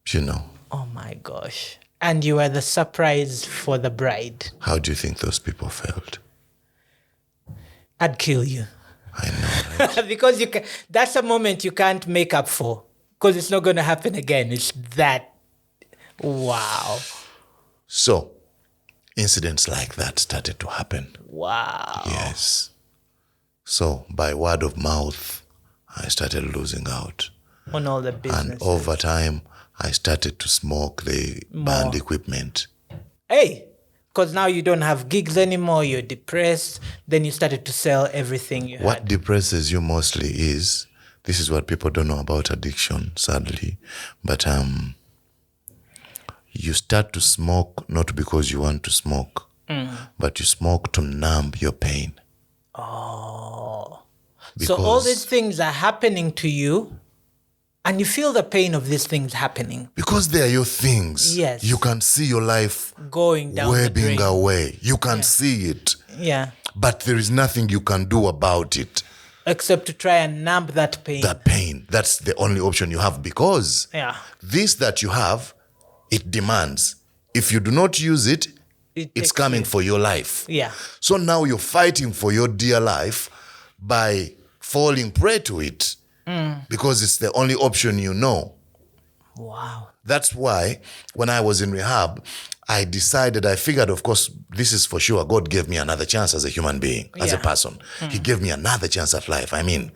You know. Oh my gosh. And you were the surprise for the bride. How do you think those people felt? I'd kill you. I know, right? Because that's a moment you can't make up for. Because it's not going to happen again. It's that. Wow. So, incidents like that started to happen. Wow. Yes. So, by word of mouth, I started losing out. On all the business. And over time, I started to smoke the band equipment. Hey, because now you don't have gigs anymore, you're depressed, then you started to sell everything you What had. depresses you mostly is, this is what people don't know about addiction, sadly, but you start to smoke not because you want to smoke, but you smoke to numb your pain. Oh. So all these things are happening to you, and you feel the pain of these things happening. Because they are your things. Yes. You can see your life Going down the webbing drain. away. You can see it. Yeah. But there is nothing you can do about it. Except to try and numb that pain. That pain. That's the only option you have, because this that you have, it demands. If you do not use it, it's coming for your life. Yeah. So now you're fighting for your dear life by falling prey to it, because it's the only option you know. Wow. That's why when I was in rehab, I figured, of course, this is for sure. God gave me another chance as a human being, as a person. He gave me another chance at life. I mean,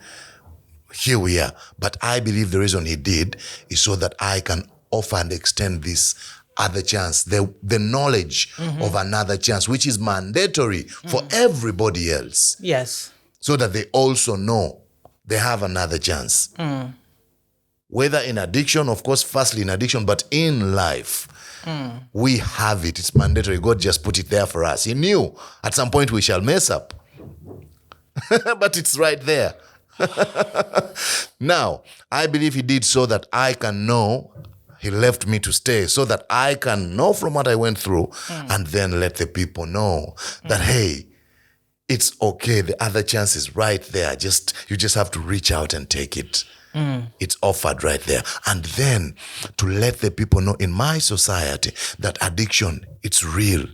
here we are. But I believe the reason he did is so that I can offer and extend this other chance, the knowledge of another chance, which is mandatory for everybody else. Yes. So that they also know they have another chance. Whether in addiction, of course, firstly in addiction, but in life, we have it. It's mandatory. God just put it there for us. He knew at some point we shall mess up. But it's right there. Now, I believe he did so that I can know. He left me to stay so that I can know from what I went through and then let the people know that, hey, it's okay. The other chance is right there. You just have to reach out and take it. It's offered right there. And then to let the people know in my society that addiction, it's real.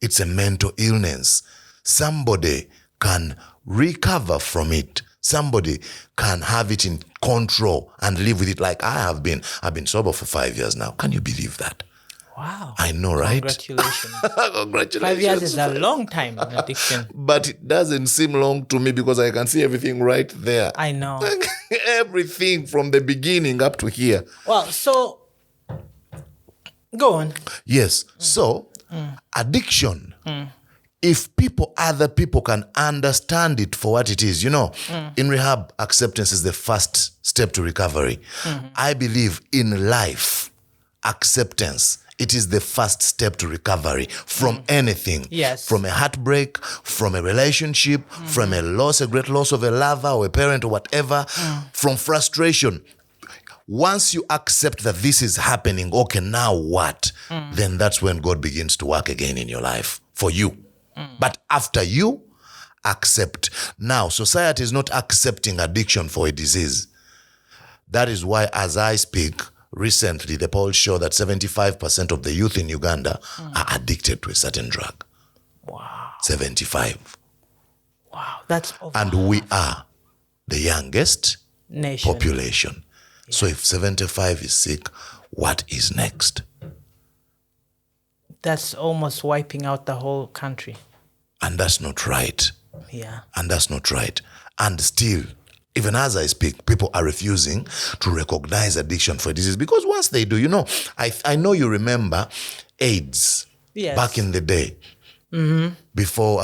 It's a mental illness. Somebody can recover from it. Somebody can have it in control and live with it like I have been. I've been sober for 5 years now. Can you believe that? Wow. I know, right? Congratulations. Congratulations. 5 years is a long time in addiction. But it doesn't seem long to me because I can see everything right there. I know. Everything from the beginning up to here. Well, so, go on. Yes. So, addiction, if other people can understand it for what it is, in rehab, acceptance is the first step to recovery. I believe in life, acceptance, it is the first step to recovery from anything. Yes. From a heartbreak, from a relationship, from a great loss of a lover or a parent or whatever, from frustration. Once you accept that this is happening, okay, now what? Then that's when God begins to work again in your life for you. But after you accept. Now, society is not accepting addiction for a disease. That is why, as I speak, recently, the polls show that 75% of the youth in Uganda are addicted to a certain drug. Wow. 75. Wow. That's over And we are the youngest nation. population. So if 75 is sick, what is next? That's almost wiping out the whole country. And that's not right. Yeah. And that's not right. And still, even as I speak, people are refusing to recognize addiction for a disease, because once they do, I know you remember AIDS back in the day. Before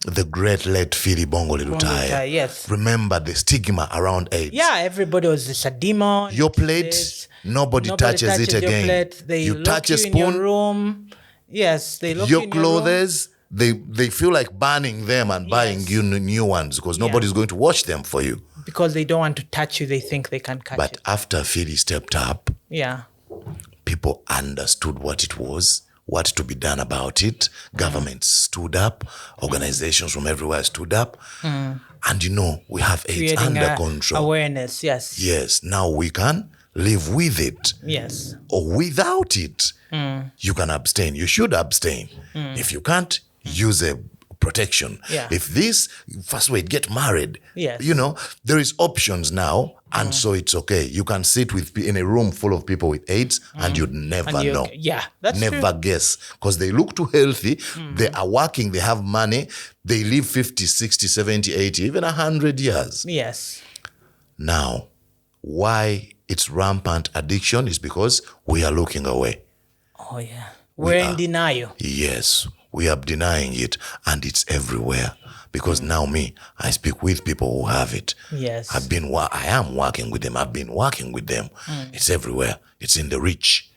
the great late Philly Bongo Lutaya. Yes. Remember the stigma around AIDS. Yeah, everybody was just a demon. Your plate, nobody touches it again. Plate. They you lock touch you a spoon. In your room. Yes, they lock your you in your room. clothes. They feel like banning them and buying you new ones, because nobody's going to wash them for you. Because they don't want to touch you. They think they can catch But you. after Philly stepped up, people understood what it was, what to be done about it. Governments stood up. Organizations from everywhere stood up. And we have AIDS Creating under control. Awareness, yes. Yes, now we can live with it. Yes. Or without it. You can abstain. You should abstain. If you can't, use a protection. Yeah. If first wait, get married. Yes. There is options now, and so it's okay. You can sit in a room full of people with AIDS, and you'd never know. Yeah, that's never true. Guess, because they look too healthy. They are working, they have money, they live 50, 60, 70, 80, even 100 years. Yes. Now, why it's rampant addiction is because we are looking away. Oh, yeah. We're in denial. Yes, we are denying it, and it's everywhere. Because now I speak with people who have it. Yes. I am working with them. I've been working with them. It's everywhere. It's in the rich.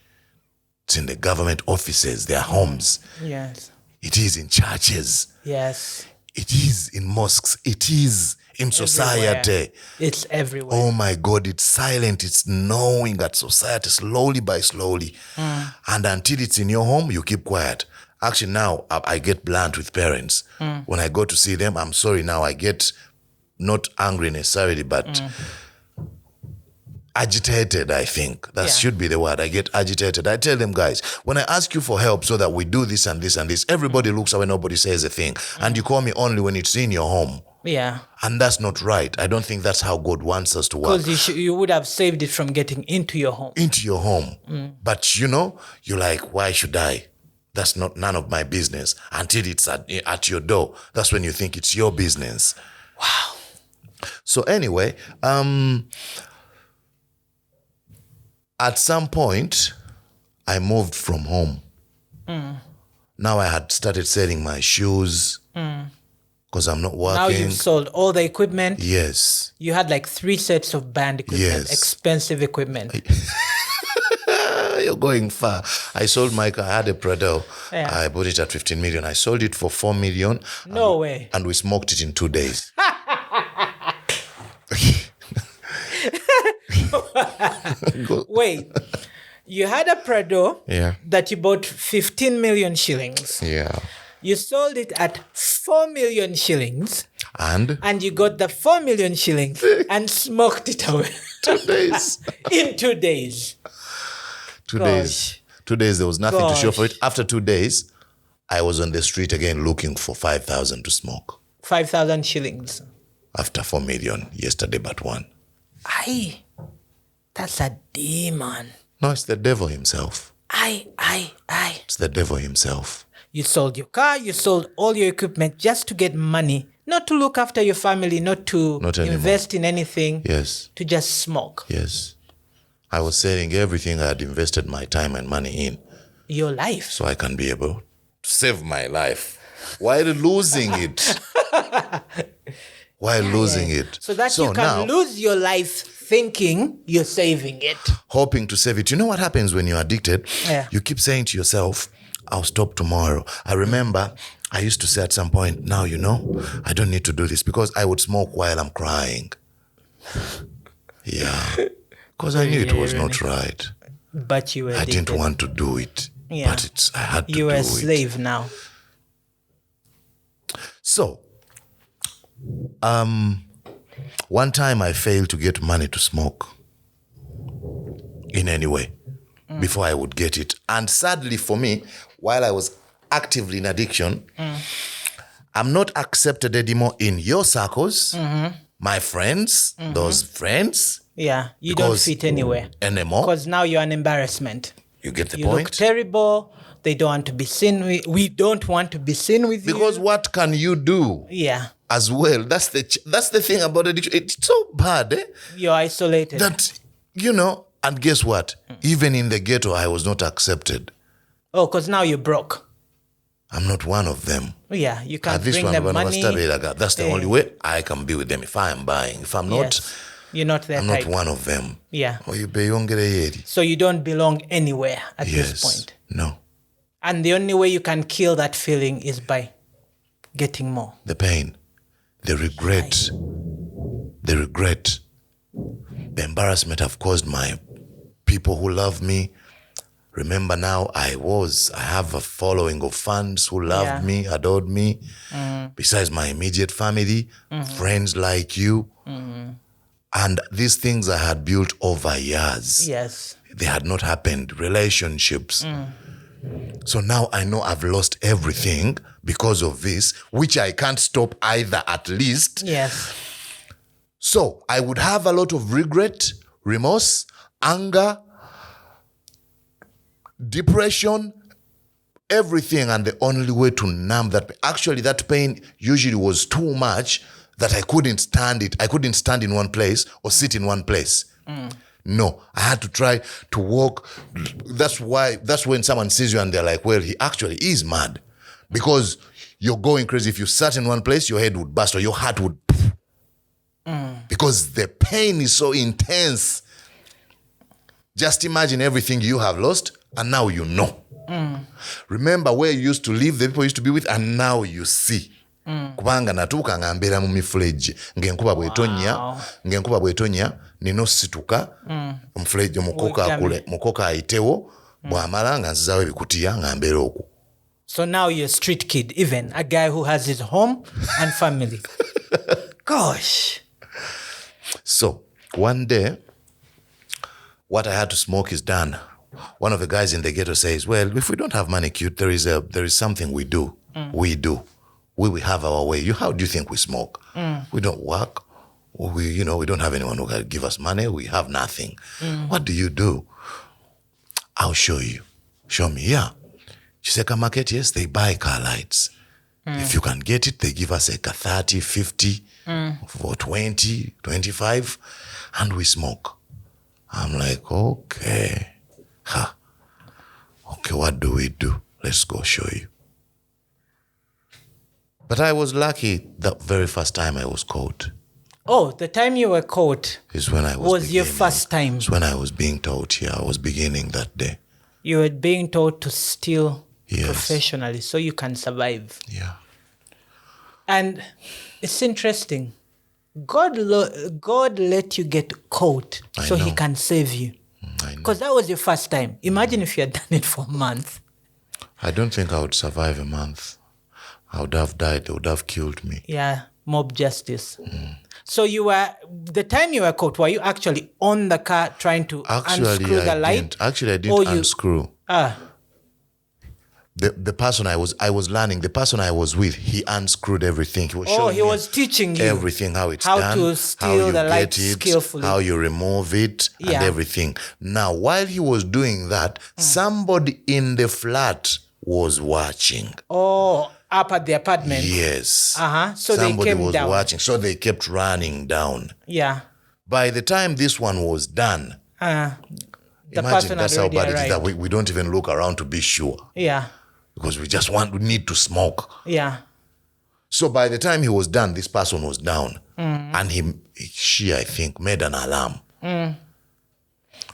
It's in the government offices, their homes. Yes. It is in churches. Yes. It is in mosques. It is in society. Everywhere. It's everywhere. Oh my God, it's silent. It's gnawing at society slowly by slowly. And until it's in your home, you keep quiet. Actually, now I get blunt with parents. When I go to see them, I'm sorry now, I get not angry necessarily, but agitated, I think. That should be the word. I get agitated. I tell them, guys, when I ask you for help so that we do this and this and this, everybody looks away, nobody says a thing. And you call me only when it's in your home. Yeah. And that's not right. I don't think that's how God wants us to work. Because you would have saved it from getting into your home. Into your home. But you're like, why should I? That's none of my business. Until it's at your door. That's when you think it's your business. Wow. So anyway, at some point, I moved from home. Now I had started selling my shoes because I'm not working. Now you've sold all the equipment. Yes. You had like 3 sets of band equipment, Yes. expensive equipment. You're going far. I sold my car. I had a Prado. Yeah. I bought it at 15 million. I sold it for 4 million. No way. And we smoked it in 2 days. Wait, you had a Prado Yeah. that you bought 15 million shillings. Yeah. You sold it at 4 million shillings And and you got the 4 million shillings and smoked it away 2 days. in 2 days. 2 days. 2 days, there was nothing to show for it. Gosh. After 2 days, I was on the street again looking for 5,000 to smoke. 5,000 shillings. After 4 million yesterday, but 1. Aye, that's a demon. No, it's the devil himself. Aye. It's the devil himself. You sold your car, you sold all your equipment just to get money, not to look after your family, not to Not anymore. invest in anything, Yes. to just smoke. Yes. I was selling everything I had invested my time and money in Your life. so I can be able to save my life while losing it. Losing it. So that you can now, lose your life thinking you're saving it. hoping to save it. You know what happens when you're addicted? Yeah. You keep saying to yourself, I'll stop tomorrow. I remember I used to say at some point, now, I don't need to do this, because I would smoke while I'm crying. Yeah. Because I knew it was not right. But you were I didn't addicted. want to do it. Yeah. But I had to You were do a it. slave now. So, one time I failed to get money to smoke in any way before I would get it. And sadly for me, while I was actively in addiction, I'm not accepted anymore in your circles, my friends, those friends Yeah, you don't Because- fit anywhere. anymore. Because now you're an embarrassment. You get the You point? look terrible. they don't want to be seen with. We don't want to be seen with you. Because what can you do? Yeah. As well, that's the thing about addiction. It's so bad, You're isolated. that, and guess what? Even in the ghetto, I was not accepted. Oh, because now you're broke. I'm not one of them. Yeah, you can't This bring one, them when I was money. studying like that, that's the only way I can be with them. If I am buying, if I'm not, Yes. You're not that I'm type. not one of them. Yeah. Oh, you pay yeri. So you don't belong anywhere at this Yes. point. No. And the only way you can kill that feeling is by getting more. The pain, the regret, the embarrassment I've caused my people who love me. Remember now, I have a following of fans who loved me, adored me, besides my immediate family, friends like you. And these things I had built over years. Yes. They had not happened, relationships. So now I know I've lost everything because of this, which I can't stop either, at least. Yes. So I would have a lot of regret, remorse, anger, depression, everything. And the only way to numb that pain, actually that pain usually was too much that I couldn't stand it. I couldn't stand in one place or sit in one place. No, I had to try to walk. That's when someone sees you and they're like, well, he actually is mad, because you're going crazy. If you sat in one place, your head would burst or your heart would, because the pain is so intense. Just imagine everything you have lost and now you know. Remember where you used to live, the people you used to be with, and now you see. Kubanga natuuka nga mbeera mu mifulejje ng'enkuba bw'etonnya nina osituka omufulejje mukoka ayitewo bw'amala nga nzizaawo ebikutiya nga mbeera okwo. So now you're a street kid, even a guy who has his home and family. Gosh. So one day, what I had to smoke is done. One of the guys in the ghetto says, well, if we don't have money, Qute, there is something we do. We do. We have our way. How do you think we smoke? We don't work. We don't have anyone who can give us money. We have nothing. What do you do? I'll show you. Show me. Yeah. Chiseka Market, yes, they buy car lights. If you can get it, they give us like a 30, 50, for 20, 25, and we smoke. I'm like, okay. Okay, what do we do? Let's go show you. But I was lucky the very first time I was caught. Oh, the time you were caught Is when I was your first time. It's when I was being taught. Yeah, I was beginning that day. You were being taught to steal Yes. professionally so you can survive. Yeah. And it's interesting. God let you get caught so he know. can save you. I know. Because that was your first time. Imagine if you had done it for a month. I don't think I would survive a month. I would have died. They would have killed me. Yeah, mob justice. So the time you were caught, were you actually on the car trying to unscrew the light? I didn't unscrew. The person I was learning, the person I was with, he unscrewed everything. He was showing he me was teaching you everything, how it's how done, to steal the light skillfully. how you remove it, and everything. Now, while he was doing that, somebody in the flat was watching. Oh, up at the apartment. Yes. So somebody they came was down. watching, so they kept running down. Yeah. By the time this one was done, The imagine person that's had how already bad it is arrived. that we don't even look around to be sure. Yeah. Because we need to smoke. Yeah. So by the time he was done, this person was down. And she, I think, made an alarm.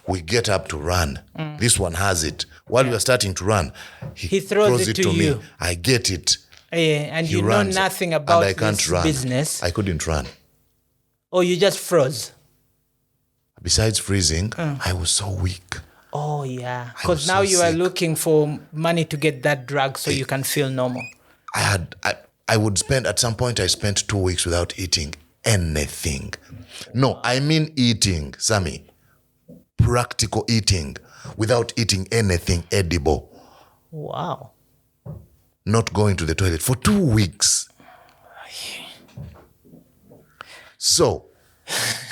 We get up to run. This one has it. While we are starting to run, he throws it to you. me. I get it. Yeah, and He you runs, know nothing about and I can't this run. business. I couldn't run. Or you just froze. Besides freezing, I was so weak. Oh, yeah. I was Because now so you are sick. looking for money to get that drug so you can feel normal. I would spend, at some point I spent 2 weeks without eating anything. No, I mean eating, Sami. Practical eating, without eating anything edible. Wow. Not going to the toilet for 2 weeks. So,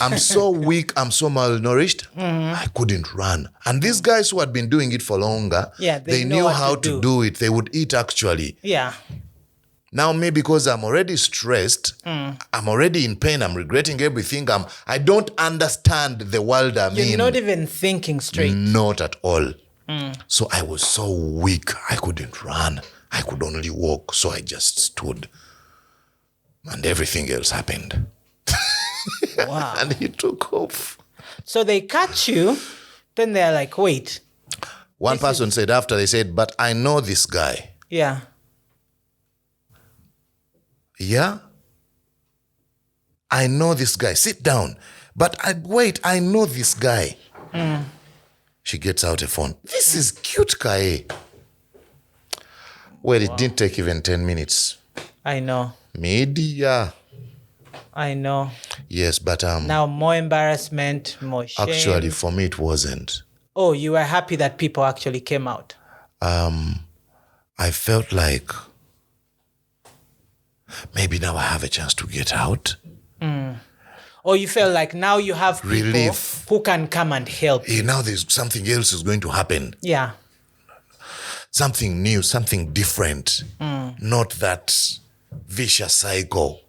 I'm so weak, I'm so malnourished, I couldn't run. And these guys who had been doing it for longer, they knew how to do it. They would eat actually. Yeah. Now, me, because I'm already stressed, I'm already in pain, I'm regretting everything, I don't understand the world I'm in. You're not even thinking straight. Not at all. So I was so weak, I couldn't run. I could only walk, so I just stood. And everything else happened. Wow. And he took off. So they catch you, then they're like, wait. One person said after, they said, but I know this guy. Yeah. Yeah? I know this guy. Sit down. But I know this guy. She gets out a phone. This is Qute Kaye. Well, it didn't take even 10 minutes. I know. Media. I know. Yes, but now more embarrassment, more shame. Actually, for me, it wasn't. Oh, you were happy that people actually came out. I felt like maybe now I have a chance to get out. Or you felt like now you have people Relief. who can come and help. Now there's something else is going to happen. Yeah. Something new, something different. Not that vicious cycle.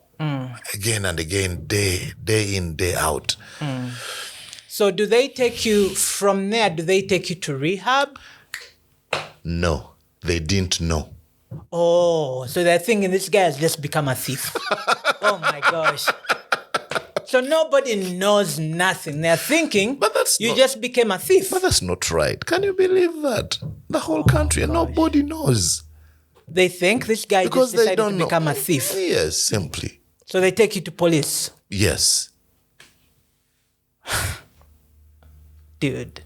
Again and again, day in, day out. So do they take you from there? Do they take you to rehab? No, they didn't know. Oh, so they're thinking this guy has just become a thief. Oh my gosh. So nobody knows nothing. They're thinking you just became a thief. But that's not right. Can you believe that? The whole country and nobody knows. They think this guy Because just they decided don't to become a thief. Yes, simply. So they take you to police. Yes. Dude.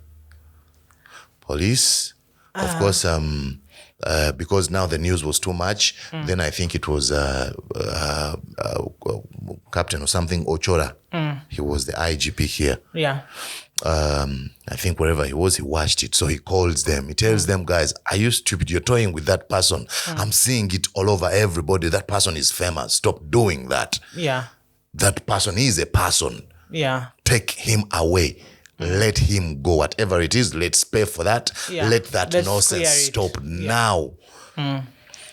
Police. Of course, because now the news was too much, then I think it was Captain or something, Ochora. He was the IGP here. Yeah. I think wherever he was, he watched it. So he calls them. He tells them, guys, are you stupid? You're toying with that person. I'm seeing it all over everybody. That person is famous. Stop doing that. Yeah. That person is a person. Yeah. Take him away. Let him go. Whatever it is, let's pay for that. Yeah. Let that Let's nonsense stop now.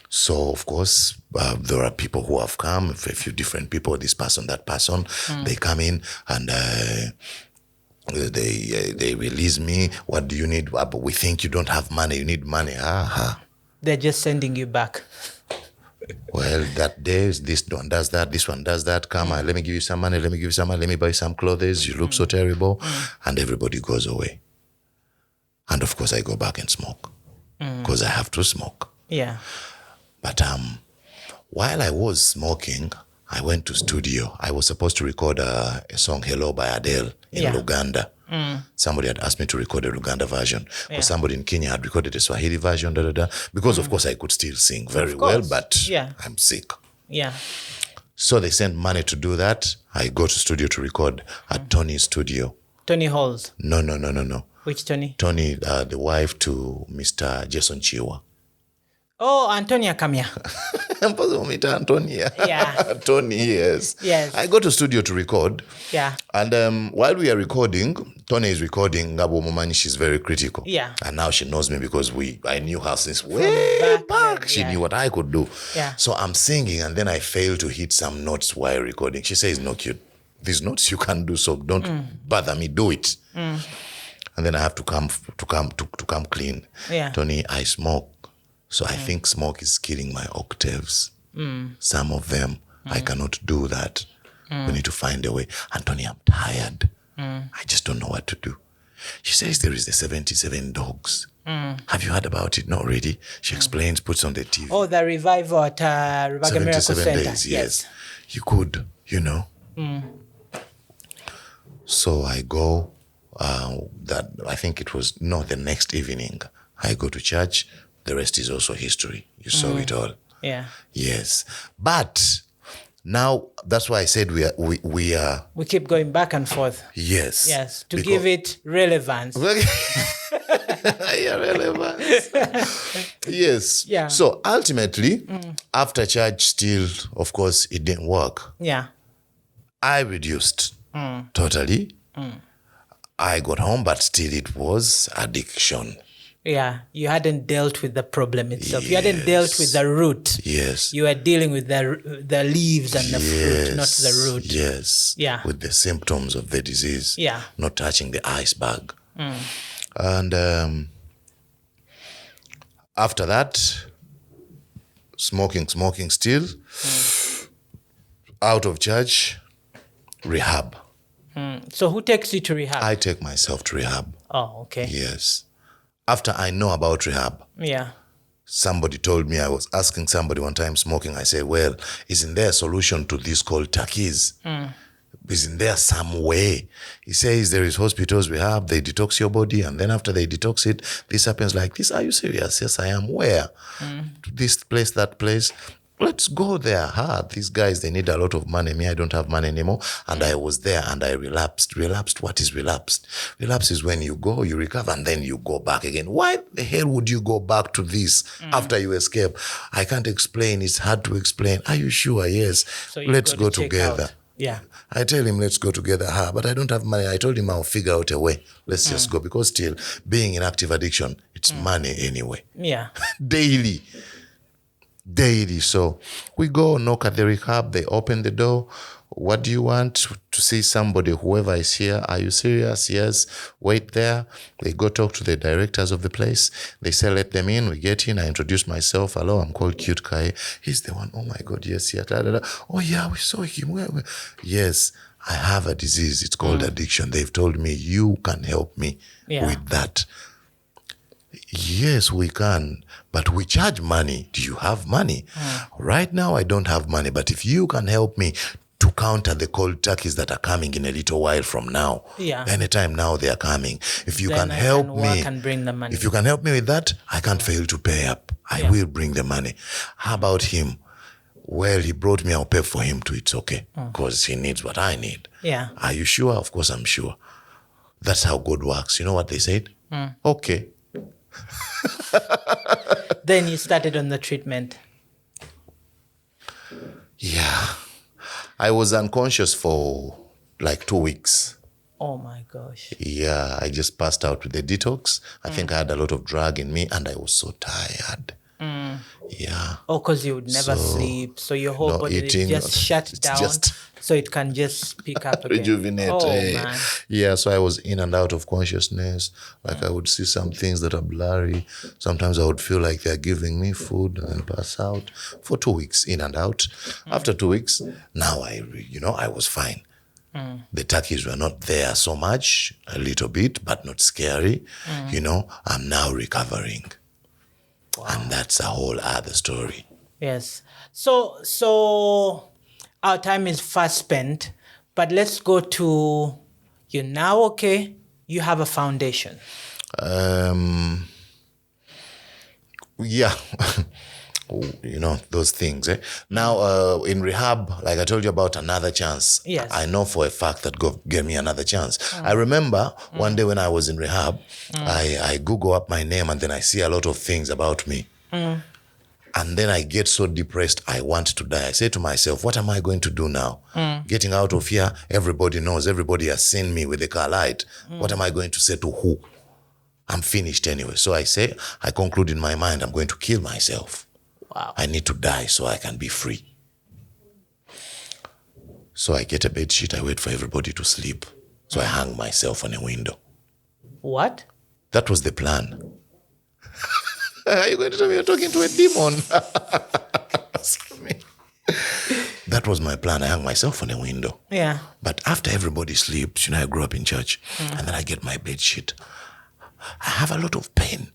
So, of course, there are people who have come, a few different people, this person, that person. They come in and they release me. What do you need? But we think you don't have money. You need money. They're just sending you back. Well, that day, this one does that, this one does that. Come on, let me give you some money, let me give you some money, let me buy some clothes. You look so terrible. And everybody goes away. And of course, I go back and smoke because I have to smoke. Yeah. But while I was smoking, I went to studio. I was supposed to record a song, Hello by Adele, in Luganda. Somebody had asked me to record a Luganda version. Or somebody in Kenya had recorded a Swahili version, because of course I could still sing very well, but I'm sick. Yeah. So they sent money to do that. I go to studio to record at Tony's studio. Tony Halls. No. Which Tony? Tony, the wife to Mr. Jason Chiwa. Oh, Antonia Kamia. Antonia. Yeah. Tony, yes. Yes. I go to studio to record. Yeah. And while we are recording, Tony is recording. Ngabo Momani, she's very critical. Yeah. And now she knows me because I knew her since way back. She knew what I could do. Yeah. So I'm singing and then I fail to hit some notes while recording. She says, no, Qute, these notes you can do, so don't bother me, do it. And then I have to come clean. Yeah. Tony, I smoke. So I think smoke is killing my octaves. Some of them, I cannot do that. We need to find a way. Anthony, I'm tired. I just don't know what to do. She says there is the 77 dogs. Have you heard about it? Not really. She explains, puts on the TV. Oh, the revival at Rubaga Miracle 77 Center. days, yes. You could, So I go, I think it was, the next evening. I go to church. The rest is also history. You saw it all. Yeah. Yes. But now, that's why I said we are... We keep going back and forth. Yes. Yes. To give it relevance. Relevance. Yes. Yeah. So ultimately, after church still, of course, it didn't work. Yeah. I reduced. Totally. I got home, but still it was addiction. Yeah, you hadn't dealt with the problem itself. You hadn't dealt with the root. Yes. You were dealing with the leaves and the fruit, not the root. Yes. Yeah. With the symptoms of the disease. Yeah. Not touching the iceberg. And after that, smoking still. Out of church, rehab. So who takes you to rehab? I take myself to rehab. Oh, okay. Yes. After I know about rehab, Yeah. somebody told me, I was asking somebody one time smoking, I said, well, isn't there a solution to this called turkeys? Isn't there some way? He says there is hospitals, rehab, they detox your body, and then after they detox it, this happens like this. Are you serious? Yes, I am. Where? To this place, that place. Let's go there. These guys, they need a lot of money. Me, I don't have money anymore. And I was there and I relapsed. Relapsed? What is relapsed? Relapse is when you go, you recover, and then you go back again. Why the hell would you go back to this after you escape? I can't explain. It's hard to explain. Are you sure? Yes. So let's go together. Yeah. I tell him, let's go together. But I don't have money. I told him I'll figure out a way. Let's just go. Because still, being in active addiction, it's money anyway. Yeah. Daily. So we go knock at the rehab. They open the door. What do you want? To see somebody, whoever is here. Are you serious? Yes. Wait there. They go talk to the directors of the place. They say, let them in. We get in. I introduce myself. Hello, I'm called Qute Kaye. He's the one. Oh my God. Yes. Yeah. Da, da, da. Oh yeah, we saw him. Where? Yes. I have a disease. It's called addiction. They've told me you can help me with that. Yes, we can, but we charge money. Do you have money? Right now, I don't have money, but if you can help me to counter the cold turkeys that are coming in a little while from now, anytime now they are coming. If you can help me, bring the money. If you can help me with that, I can't fail to pay up. I will bring the money. How about him? Well, he brought me, I'll pay for him too. It's okay, because he needs what I need. Yeah. Are you sure? Of course, I'm sure. That's how God works. You know what they said? Okay. Then you started on the treatment. Yeah. I was unconscious for like 2 weeks. Oh my gosh. Yeah, I just passed out with the detox. I think I had a lot of drug in me and I was so tired. Yeah. Oh, because you would never sleep. So your whole body eating, just shut down so it can just pick up again. Rejuvenate. Oh, man. Yeah, so I was in and out of consciousness. Like I would see some things that are blurry. Sometimes I would feel like they're giving me food and pass out for 2 weeks, in and out. After 2 weeks, now I was fine. The turkeys were not there so much, a little bit, but not scary. I'm now recovering. Wow. And that's a whole other story. Yes. So our time is fast spent, but let's go to you're now okay. You have a foundation. Yeah. Those things. Now, in rehab, like I told you about another chance. Yes. I know for a fact that God gave me another chance. I remember one day when I was in rehab, I Google up my name and then I see a lot of things about me. And then I get so depressed, I want to die. I say to myself, what am I going to do now? Getting out of here, everybody knows, everybody has seen me with the car light. What am I going to say to who? I'm finished anyway. So I conclude in my mind, I'm going to kill myself. Wow. I need to die so I can be free. So I get a bed sheet, I wait for everybody to sleep. So I hang myself on a window. What? That was the plan. Are you going to tell me you're talking to a demon? That was my plan. I hung myself on a window. Yeah. But after everybody sleeps, I grew up in church, and then I get my bed sheet. I have a lot of pain.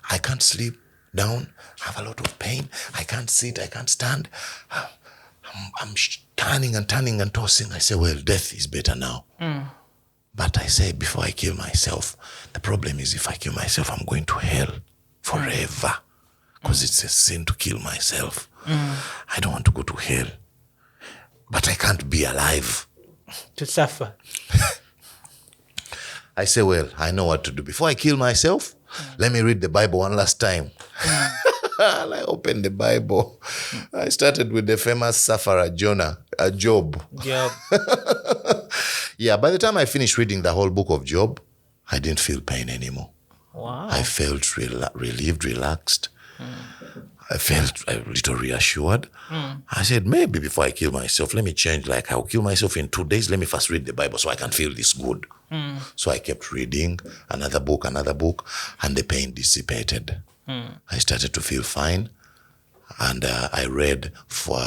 I can't sleep down. I have a lot of pain. I can't sit. I can't stand. I'm turning and tossing. I say, well, death is better now. But I say, before I kill myself, the problem is if I kill myself, I'm going to hell forever. Because it's a sin to kill myself. I don't want to go to hell. But I can't be alive. To suffer. I say, well, I know what to do. Before I kill myself, let me read the Bible one last time. I opened the Bible. I started with the famous sufferer, Job. Yeah, by the time I finished reading the whole book of Job, I didn't feel pain anymore. Wow. I felt relieved, relaxed. I felt a little reassured. I said, maybe before I kill myself, let me change. Like, I'll kill myself in 2 days. Let me first read the Bible so I can feel this good. So I kept reading another book, and the pain dissipated. I started to feel fine. And I read for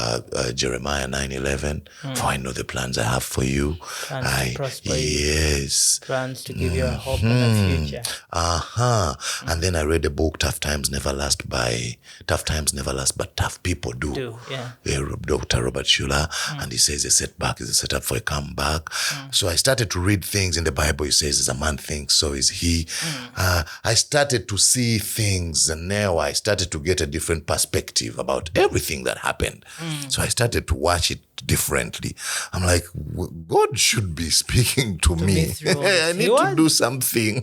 Jeremiah 9:11, for I know the plans I have for you. Plans to prosper you. Yes. Plans to give you a hope and a future. And then I read a book, Tough Times Never Last, but Tough People Do. Yeah. Dr. Robert Schuller. And he says a setback is a setup for a comeback. So I started to read things in the Bible. He says, as a man thinks, so is he. I started to see things, and now I started to get a different perspective about everything that happened. So I started to watch it differently. I'm like, God should be speaking to me. I need to do something.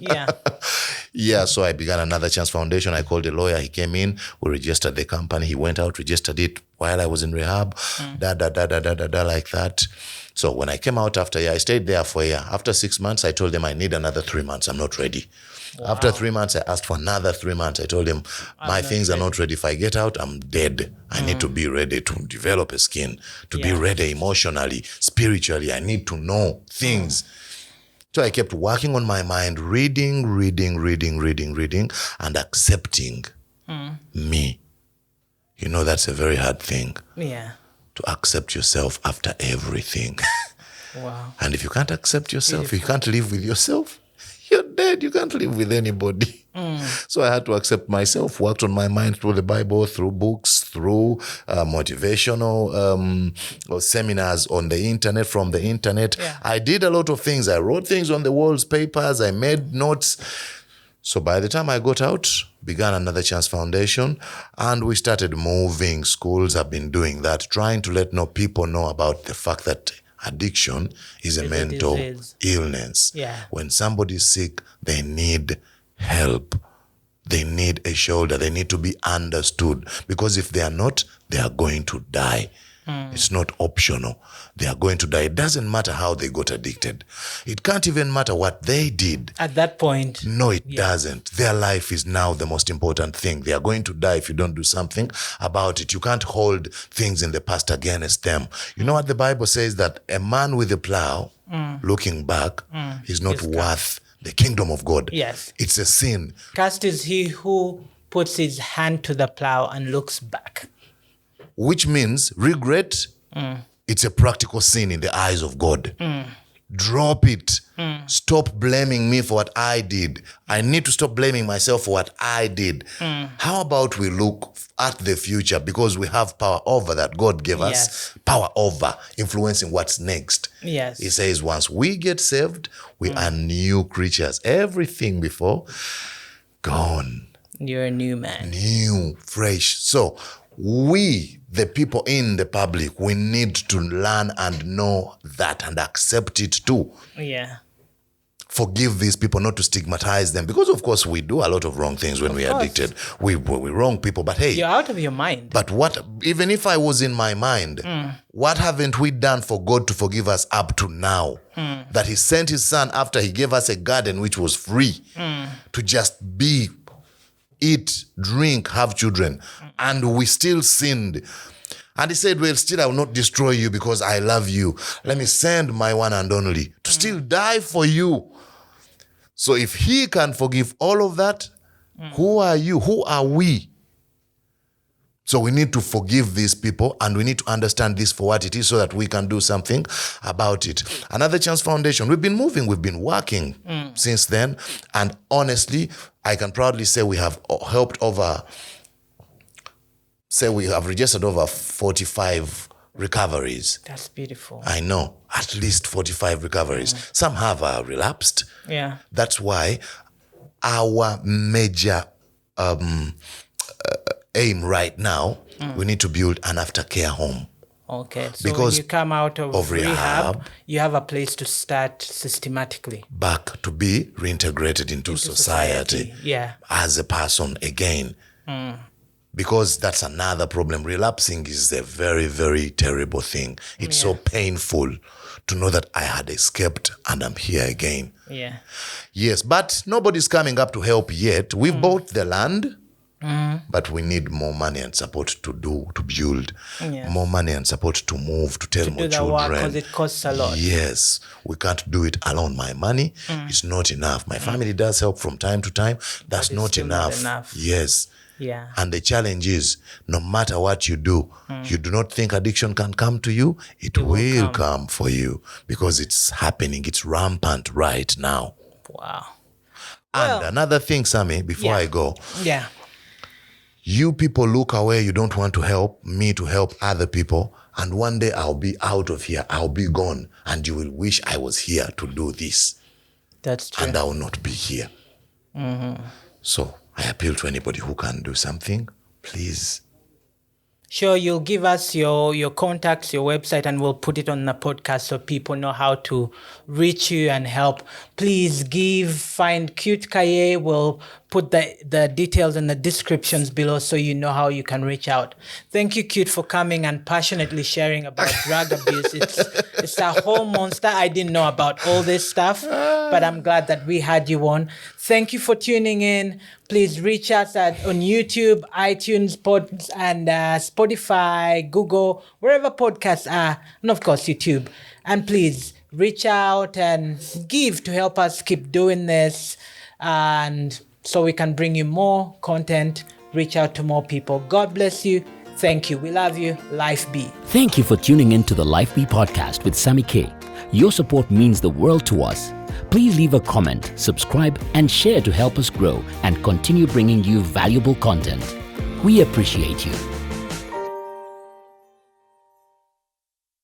Yeah. So I began Another Chance Foundation. I called a lawyer. He came in. We registered the company. He went out, registered it while I was in rehab. Like that. So when I came out after a year, I stayed there for a year. After 6 months, I told them I need another 3 months. I'm not ready. Wow. After 3 months, I asked for another 3 months. I told him, my things are not ready. If I get out, I'm dead. I need to be ready to develop a skin, to be ready emotionally, spiritually. I need to know things. So I kept working on my mind, reading, and accepting me. You know, that's a very hard thing. Yeah. To accept yourself after everything. Wow. And if you can't accept yourself, you can't live with yourself, you're dead. You can't live with anybody. So I had to accept myself, worked on my mind through the Bible, through books, through motivational seminars on the internet, from the internet. Yeah. I did a lot of things. I wrote things on the walls, papers. I made notes. So by the time I got out, began Another Chance Foundation, and we started moving. Schools have been doing that, trying to let people know about the fact that addiction is a mental illness. Yeah. When somebody's sick, they need help. They need a shoulder. They need to be understood. Because if they are not, they are going to die. It's not optional. They are going to die. It doesn't matter how they got addicted. It can't even matter what they did. At that point. No, it doesn't. Their life is now the most important thing. They are going to die if you don't do something about it. You can't hold things in the past against them. You know what the Bible says? That a man with a plow looking back is not worth the kingdom of God. Yes. It's a sin. Cursed is he who puts his hand to the plow and looks back. Which means regret, it's a practical sin in the eyes of God. Drop it. Stop blaming me for what I did. I need to stop blaming myself for what I did. How about we look at the future, because we have power over that. God gave us power over influencing what's next. Yes. He says once we get saved, we are new creatures. Everything before, gone. You're a new man. New, fresh. So we, the people in the public, we need to learn and know that and accept it too. Yeah. Forgive these people, not to stigmatize them. Because, of course, we do a lot of wrong things when we are addicted. We wrong people, but hey. You're out of your mind. But what, even if I was in my mind, what haven't we done for God to forgive us up to now? That he sent his son after he gave us a garden which was free to just be, eat, drink, have children. And we still sinned. And he said, well, still I will not destroy you because I love you. Let me send my one and only to still die for you. So if he can forgive all of that, who are you? Who are we? So we need to forgive these people, and we need to understand this for what it is so that we can do something about it. Another Chance Foundation, we've been moving, we've been working since then. And honestly, I can proudly say we have helped we have registered over 45 recoveries. That's beautiful. I know, at least 45 recoveries. Some have relapsed. Yeah. That's why our major aim right now, we need to build an aftercare home. Okay. So because when you come out of rehab, you have a place to start systematically. Back to be reintegrated into society. Yeah. As a person again. because that's another problem. Relapsing is a very, very terrible thing. It's so painful to know that I had escaped and I'm here again. Yeah. Yes, but nobody's coming up to help yet. We've bought the land, but we need more money and support to build. More money and support to move, to tell more children. Because it costs a lot. Yes, we can't do it alone. My money is not enough. My family does help from time to time. That's not enough. Yes. Yeah. And the challenge is, no matter what you do, you do not think addiction can come to you. It will come for you because it's happening. It's rampant right now. Wow. And another thing, Sami, before I go. Yeah. You people look away. You don't want to help me to help other people. And one day I'll be out of here. I'll be gone. And you will wish I was here to do this. That's true. And I will not be here. So I appeal to anybody who can do something, please. Sure, you'll give us your contacts, your website, and we'll put it on the podcast so people know how to reach you and help. Please find Qute Kaye. We'll put the details in the descriptions below so you know how you can reach out. Thank you, Qute, for coming and passionately sharing about drug abuse. It's a whole monster. I didn't know about all this stuff, but I'm glad that we had you on. Thank you for tuning in. Please reach us on YouTube, iTunes, and Spotify, Google, wherever podcasts are, and of course YouTube. And please reach out and give to help us keep doing this, and so we can bring you more content, reach out to more people. God bless you. Thank you. We love you. LyfeBe. Thank you for tuning in to the LyfeBe podcast with Sami-K. Your support means the world to us. Please leave a comment, subscribe, and share to help us grow and continue bringing you valuable content. We appreciate you.